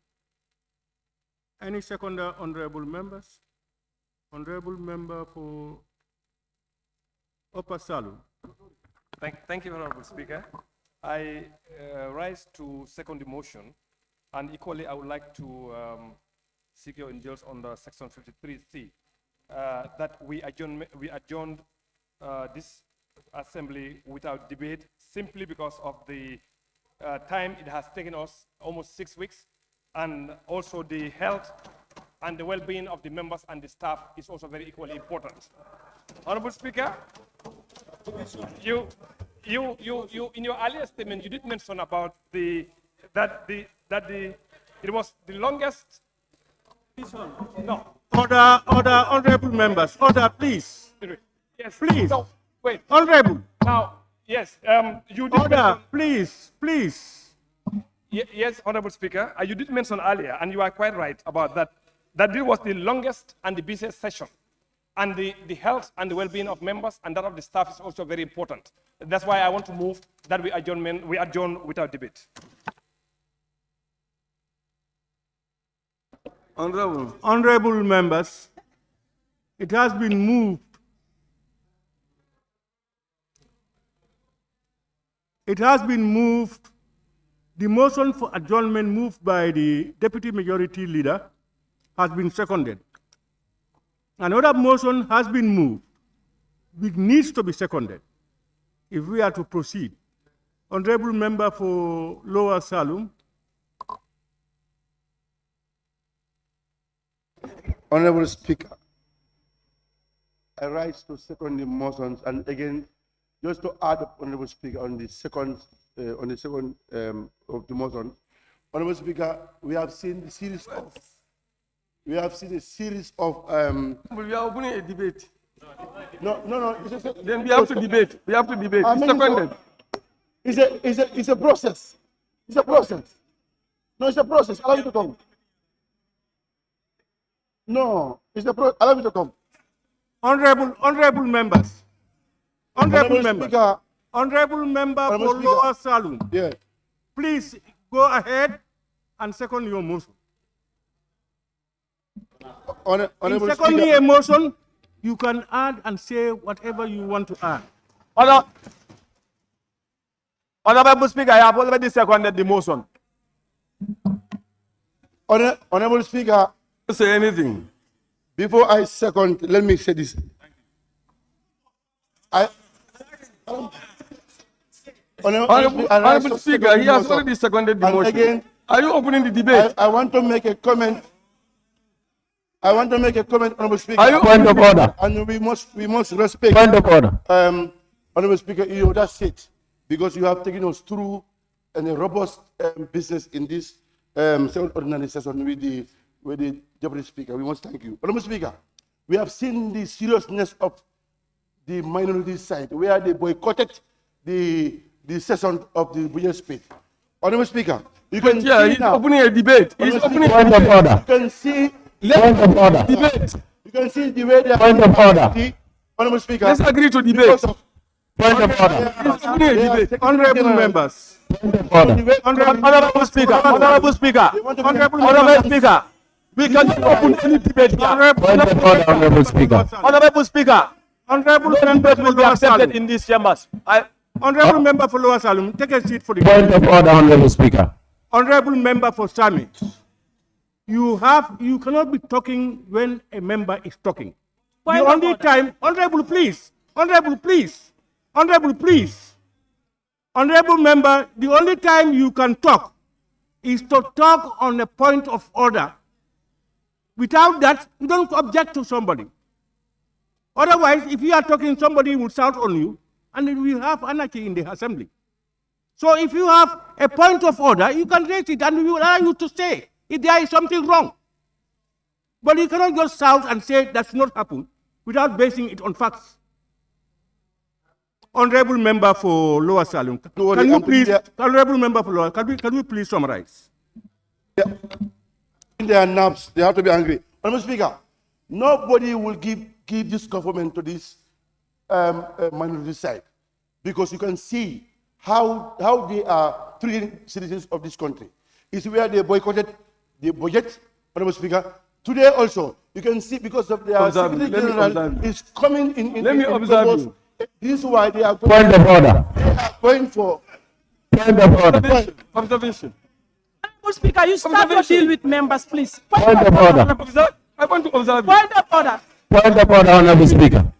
Any seconder honorable members? Honorable Member for Upper Salu. Thank you, Honorable Speaker. I rise to second the motion, and equally I would like to seek your indulgence under section 53C that we adjourned this assembly without debate simply because of the time it has taken us, almost 6 weeks, and also the health and the well-being of the members and the staff is also very equally important. Honorable Speaker, you in your earlier statement, you did mention about that it was the longest. No. Order, honorable members, order, please. Yes. Please. No, wait. Honorable. Now, yes, you did Order, mention, please. Yes, Honorable Speaker, you did mention earlier, and you are quite right about that, that this was the longest and the busiest session. And the health and the well-being of members and that of the staff is also very important. That's why I want to move that we adjourn without debate. Honorable members, it has been moved. It has been moved. The motion for adjournment moved by the Deputy Majority Leader has been seconded. Another motion has been moved, which needs to be seconded if we are to proceed. Honorable Member for Lower Salum. Honorable Speaker, I rise to second the motions, and again, just to add up, Honorable Speaker, on the second of the motion. Honorable Speaker, we have seen a series of we are opening a debate. No. Then we have to debate. We have to debate. It's seconded. It's a process. It's a process. No, it's a process. Allow me to come. No, it's a process. Allow me to come. Honorable members. Honorable member. Speaker. Honorable member for Lower Salum. Yeah. Please go ahead and second your motion. In seconding a motion, you can add and say whatever you want to add. Honorable Speaker, I have already seconded the motion. Honorable Speaker, say anything. Before I second, let me say this. Honorable Speaker, he has already seconded the motion. Again, are you opening the debate? I want to make a comment. Honorable Speaker. Are you point of order? And we must respect. Point of order. Honorable Speaker, that's it, because you have taken us through a robust business in this second ordinary session with the Deputy Speaker. We must thank you. Honorable Speaker, we have seen the seriousness of the minority side, where they boycotted the session of the budget speech. Honorable Speaker, you can see he's now. Opening a debate. He's opening point of order. You can see. Point of order. Debate. You can see the way they are. Point of order. Honorable Speaker. Let's agree to debate. Point of order. He's opening a debate. Honorable members. Point of order. Honorable Speaker. Honorable Speaker. Honorable Speaker. We cannot open any debate here. Point of order, Honorable Speaker. Honorable Speaker. Honorable members will be accepted in these chambers. Honorable member for Lower Salum, take a seat for the point of order, Honorable Speaker. Honorable member for Sami, you cannot be talking when a member is talking. The only time, honorable please, honorable member, the only time you can talk is to talk on a point of order. Without that, you don't object to somebody. Otherwise, if you are talking, somebody will shout on you, and we will have anarchy in the assembly. So if you have a point of order, you can raise it, and we will allow you to say if there is something wrong. But you cannot just shout and say that should not happen without basing it on facts. Honorable member for Lower Salum, can you please, honorable member for Lower, can you please summarize? In their naps, they have to be angry. Honorable Speaker, nobody will give this government to this minority side, because you can see how they are treating citizens of this country. It's where they boycotted the budget, Honorable Speaker. Today also, you can see because of their Secretary General is coming in. Let me observe you. This is why they are going. Point of order. They are going for. Point of order. Observation. Honorable Speaker, you start to deal with members, please. Point of order. I want to observe you. Point of order. Point of order, Honorable Speaker.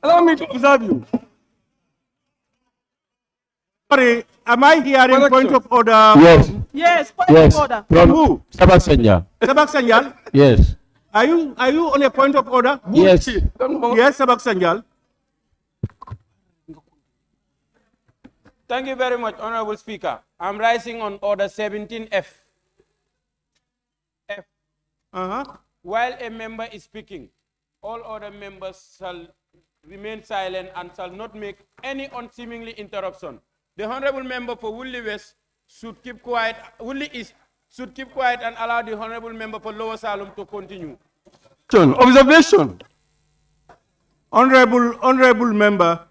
Allow me to observe you. Sorry, am I hearing point of order? Yes. Yes, point Yes. of order. From who? Sabak Senjal. Sabak Sanjal? Yes. Are you on a point of order? Yes. Yes, Sabak Sanjal. Thank you very much, Honorable Speaker. I'm rising on order 17F. F. While a member is speaking, all other members shall remain silent and shall not make any unseemly interruption. The Honorable Member for Woodley West should keep quiet, Woodley East should keep quiet and allow the Honorable Member for Lower Salem to continue. Observation. Honorable Member,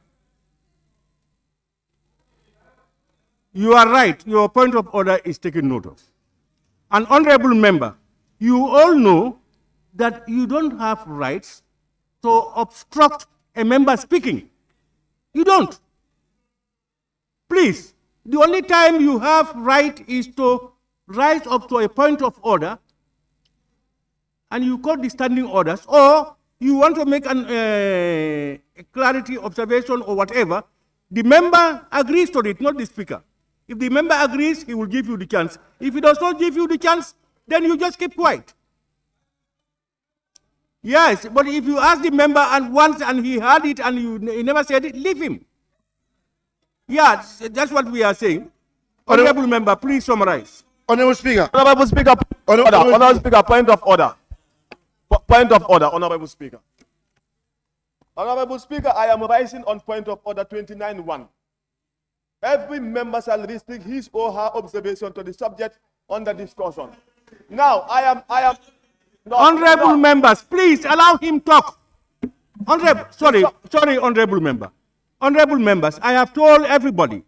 you are right. Your point of order is taken note of. And Honorable Member, you all know that you don't have rights to obstruct a member speaking. You don't. Please, the only time you have right is to rise up to a point of order and you quote the standing orders, or you want to make a clarity observation or whatever, the member agrees to it, not the speaker. If the member agrees, he will give you the chance. If he does not give you the chance, then you just keep quiet. Yes, but if you ask the member and once and he heard it and he never said it, leave him. Yeah, that's what we are saying. Honorable Member, please summarize. Honorable Speaker. Honorable Speaker, Honorable Speaker, point of order. Point of order, Honorable Speaker. Honorable Speaker, I am rising on point of order 29.1. Every member shall restrict his or her observation to the subject under discussion. Now, I am. Honorable members, please allow him talk. Sorry, Honorable Member. Honorable members, I have told everybody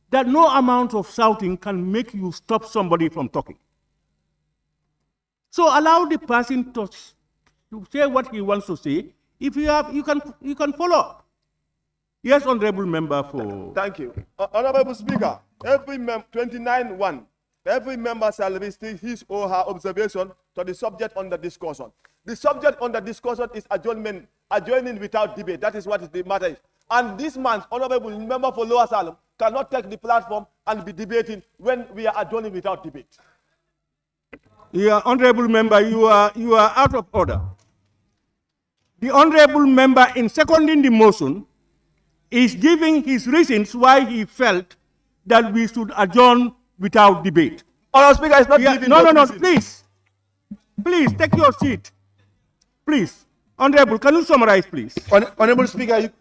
that no amount of shouting can make you stop somebody from talking. So allow the person to say what he wants to say. If you have, you can follow. Yes, Honorable Member for. Thank you. Honorable Speaker, every 29.1. Every member shall restrict his or her observation to the subject under discussion. The subject under discussion is adjourning without debate. That is what the matter is. And this month, Honorable Member for Lower Salem cannot take the platform and be debating when we are adjourning without debate. Yeah, Honorable Member, you are out of order. The Honorable Member in seconding the motion is giving his reasons why he felt that we should adjourn without debate. Honorable Speaker is not giving No, please. Please, take your seat. Please. Honorable, can you summarize, please? Honorable Speaker,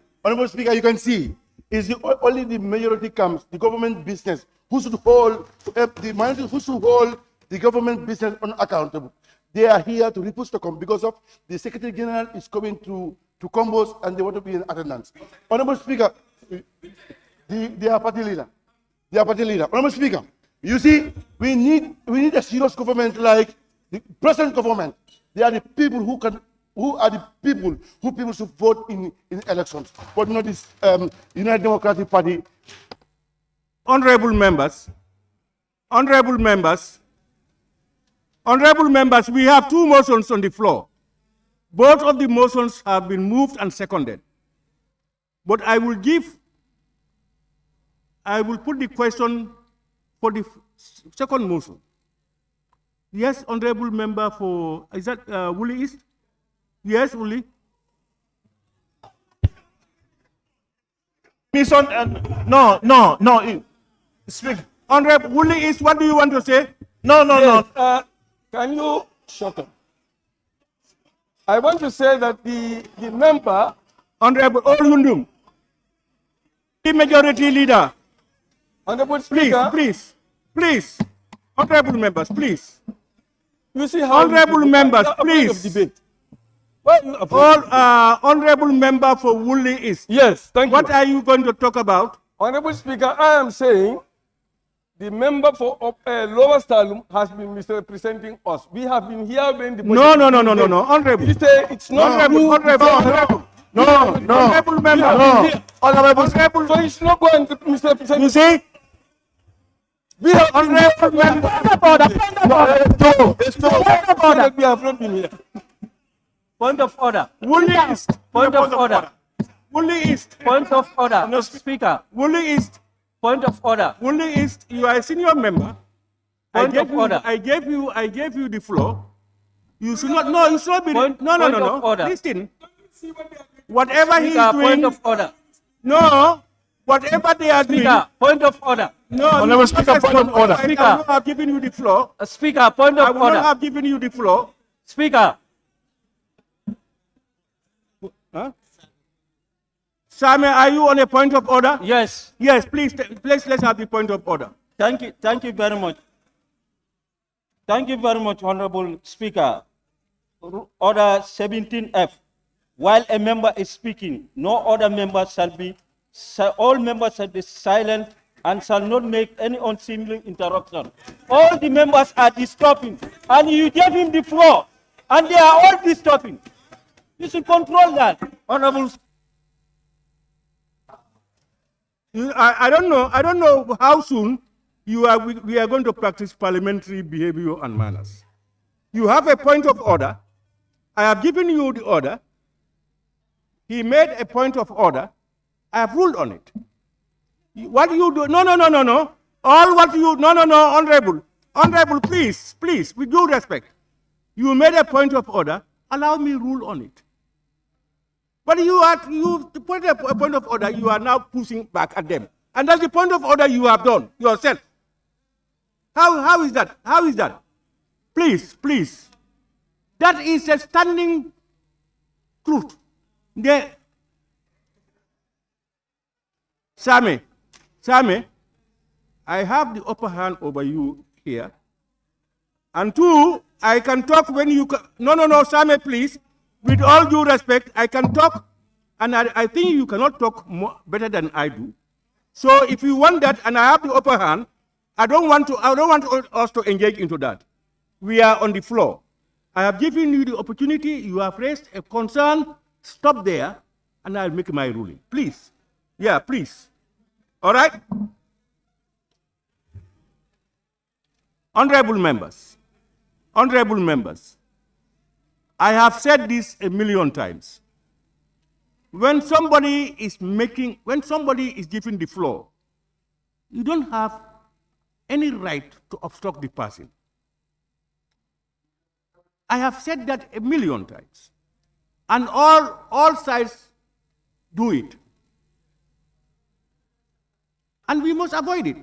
you can see, is only the majority comes, the government business, who should hold, the minority who should hold the government business unaccountable. They are here to refuse to come because of the Secretary General is coming to combos and they want to be in attendance. Honorable Speaker, their party leader. Honorable Speaker, you see, we need a serious government like the present government. They are the people who people should vote in elections, but not this United Democratic Party. Honorable members, we have two motions on the floor. Both of the motions have been moved and seconded. But I will put the question for the second motion. Yes, Honorable Member for, is that Woodley East? Yes, Woodley. No. Speak. Honorable Woodley East, what do you want to say? No. Can you shut up? I want to say that the member, Honorable Olundum, the majority leader. Honorable Speaker, please. Honorable members, please. You see how honorable members, please. Debate. All honorable member for Woodley East. Yes, thank you. What are you going to talk about? Honorable Speaker, I am saying the member for Lower Salem has been misrepresenting us. We have been here when the No. Honorable. He said it's not Honorable member. Honorable. So he's not going to misrepresent. You see, We have Honorable member. Point of order. We have not been here. Point of order. Woolley East. Point of order. Woolley East. Point of order. Speaker. Woolley East. Point of order. Woolley East, you are a senior member. Point of order. I gave you the floor. You should not, no, you should not be, no. Order. Listen. Whatever he is Speaker, doing. point of order. No, whatever they are doing. Speaker, point of order. No, Honorable Speaker, point of order. I will Speaker. not have given you the floor. Speaker, point I of will order. not have given you the floor. Speaker. Huh? Same, are you on a point of order? Yes. Yes, please, let's have the point of order. Thank you very much. Thank you very much, Honorable Speaker. Order 17F. While a member is speaking, no other member all members shall be silent and shall not make any unseemly interruption. All the members are disturbing, and you gave him the floor, and they are all disturbing. You should control that, Honorable. I don't know how soon we are going to practice parliamentary behavior and manners. You have a point of order. I have given you the order. He made a point of order. I have ruled on it. What you do? No. All what you, no, Honorable, please, with due respect. You made a point of order. Allow me rule on it. But you put a point of order, you are now pushing back at them. And that's the point of order you have done yourself. How is that? How is that? Please. That is a standing truth. Same, I have the upper hand over you here. And two, I can talk when you... No, Same, please. With all due respect, I can talk, and I think you cannot talk better than I do. So if you want that, and I have the upper hand, I don't want us to engage into that. We are on the floor. I have given you the opportunity. You have raised a concern. Stop there, and I'll make my ruling. Please. Yeah, please. All right? Honorable members, I have said this a million times. When somebody is giving the floor, you don't have any right to obstruct the person. I have said that a million times. And all sides do it. And we must avoid it.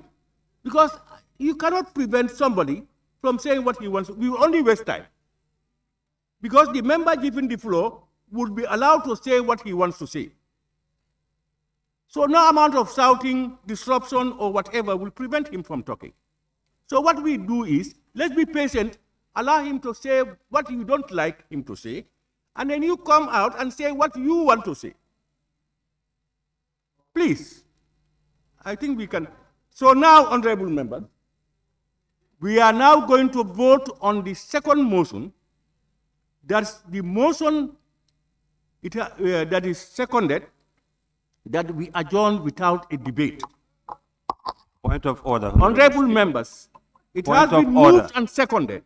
Because you cannot prevent somebody from saying what he wants. We will only waste time. Because the member given the floor would be allowed to say what he wants to say. So no amount of shouting, disruption, or whatever will prevent him from talking. So what we do is, let's be patient, allow him to say what you don't like him to say, and then you come out and say what you want to say. Please. I think we can. So now, honorable members, we are now going to vote on the second motion. That's the motion that is seconded, that we adjourn without a debate. Point of order. Honorable members, it has been moved and seconded.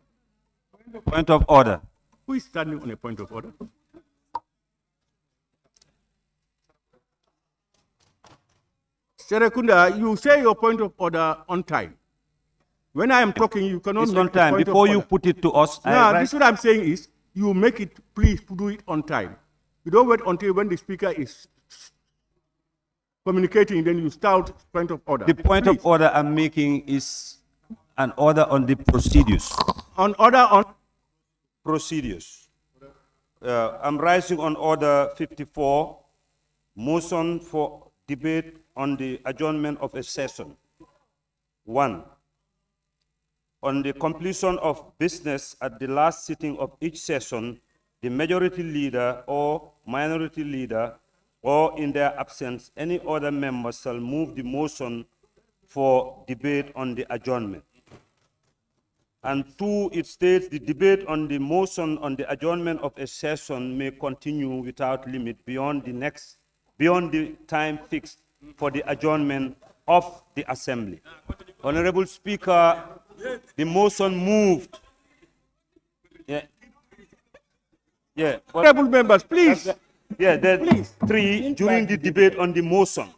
Point of order. Who is standing on a point of order? Serekunda, you say your point of order on time. When I am talking, you cannot it's make on time. Before you put it to us, this is what I'm saying is, you make it, please do it on time. You don't wait until when the speaker is communicating, then you start point of order. The point of order I'm making is an order on the procedures. On order on? Procedures. I'm rising on order 54, motion for debate on the adjournment of a session. 1. On the completion of business at the last sitting of each session, the majority leader or minority leader, or in their absence, any other member shall move the motion for debate on the adjournment. And 2, it states the debate on the motion on the adjournment of a session may continue without limit beyond the time fixed for the adjournment of the assembly. Honorable Speaker, the motion moved. Yeah. Yeah. Honorable members, please. Yeah, please. 3, during the debate on the motion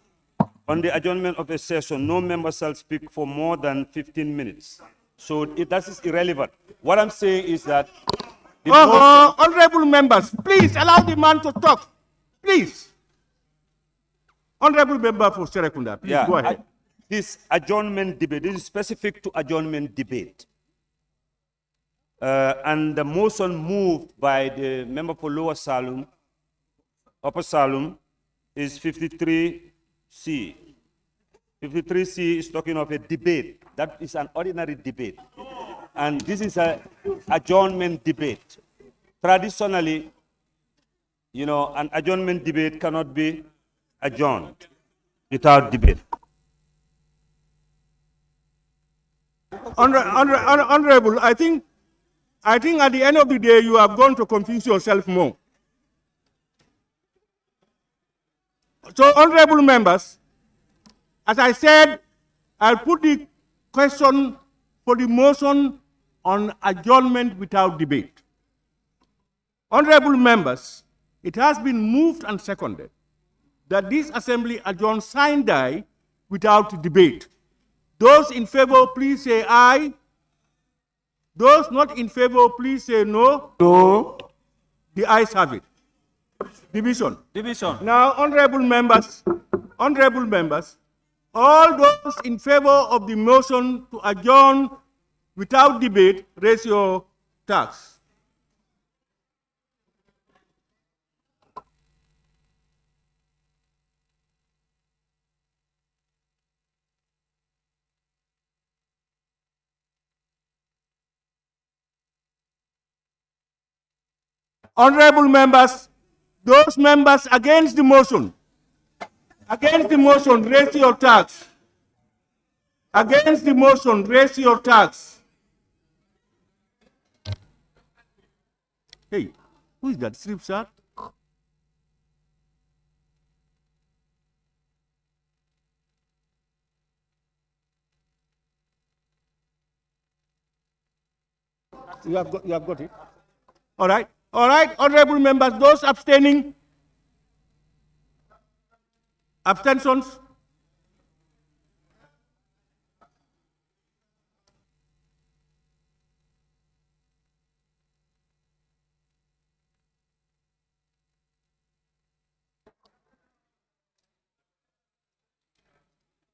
on the adjournment of a session, no member shall speak for more than 15 minutes. So that is irrelevant. What I'm saying is that honorable members, please allow the man to talk. Please. Honorable member for Serekunda, please go ahead. This adjournment debate, this is specific to adjournment debate. And the motion moved by the member for Lower Salum, Upper Salum, is 53C. 53C is talking of a debate. That is an ordinary debate. And this is an adjournment debate. Traditionally, you know, an adjournment debate cannot be adjourned without debate. Honorable, I think at the end of the day, you are going to confuse yourself more. So, honorable members, as I said, I'll put the question for the motion on adjournment without debate. Honorable members, it has been moved and seconded that this assembly adjourn sine die without debate. Those in favor, please say aye. Those not in favor, please say no. No. The ayes have it. Division. Now, honorable members, all those in favor of the motion to adjourn without debate, raise your tax. Honorable members, those members against the motion, raise your tax. Against the motion, raise your tax. Hey, who is that? Sleep, sir? You have got it. All right, honorable members, those abstaining, abstentions.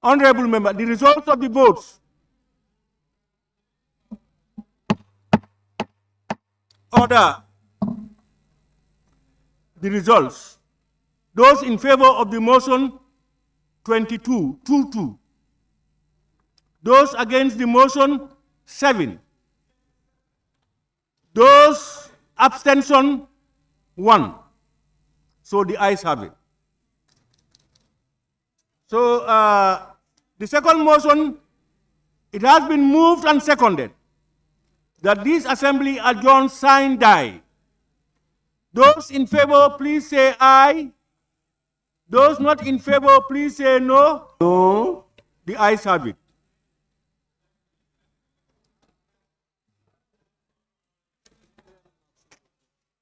Honorable member, the results of the votes. Order. The results. Those in favor of the motion, 22. Those against the motion, 7. Those abstention, 1. So the ayes have it. So the second motion, it has been moved and seconded that this assembly adjourn sine die. Those in favor, please say aye. Those not in favor, please say no. No. The ayes have it.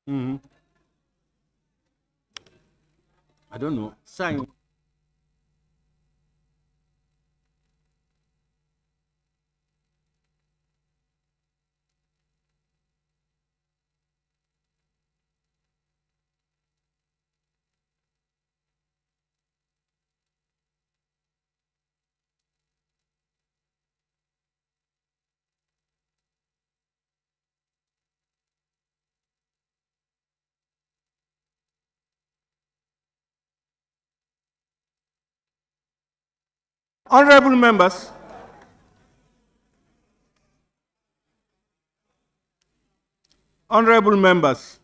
I don't know. Sign. Honorable members,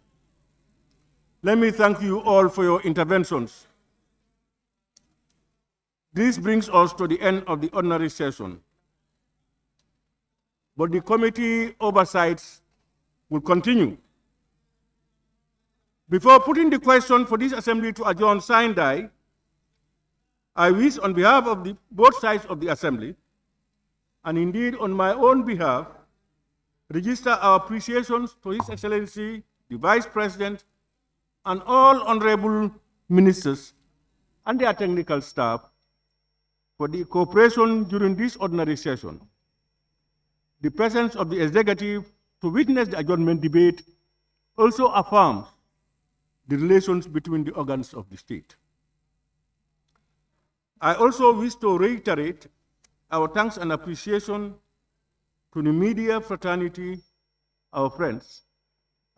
let me thank you all for your interventions. This brings us to the end of the ordinary session. But the committee oversights will continue. Before putting the question for this assembly to adjourn sine die, I wish, on behalf of both sides of the assembly, and indeed on my own behalf, register our appreciations to His Excellency, the Vice President, and all honorable ministers and their technical staff for the cooperation during this ordinary session. The presence of the executive to witness the adjournment debate also affirms the relations between the organs of the state. I also wish to reiterate our thanks and appreciation to the media fraternity, our friends,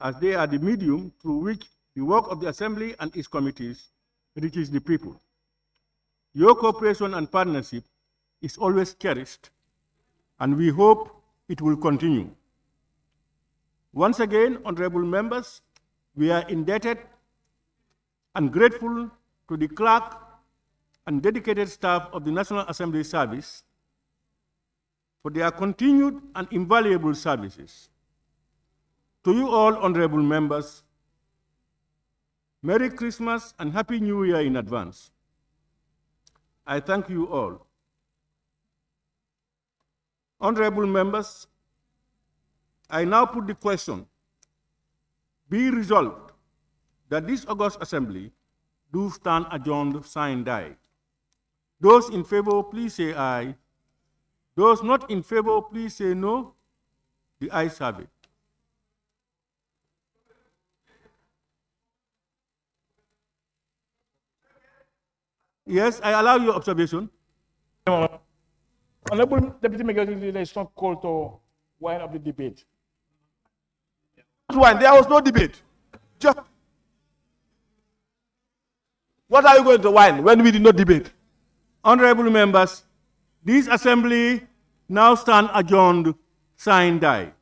as they are the medium through which the work of the Assembly and its committees reaches the people. Your cooperation and partnership is always cherished, and we hope it will continue. Once again, honorable members, we are indebted and grateful to the clerk and dedicated staff of the National Assembly Service for their continued and invaluable services. To you all, honorable members, Merry Christmas and Happy New Year in advance. I thank you all. Honorable members, I now put the question, be resolved that this August Assembly do stand adjourned, sine die. Those in favor, please say aye. Those not in favor, please say no. The ayes have it. Yes, I allow your observation. Honorable Deputy Majority Leader is not called to wind up the debate. Why? There was no debate. What are you going to whine when we did not debate? Honorable members, this assembly now stand adjourned, sine die.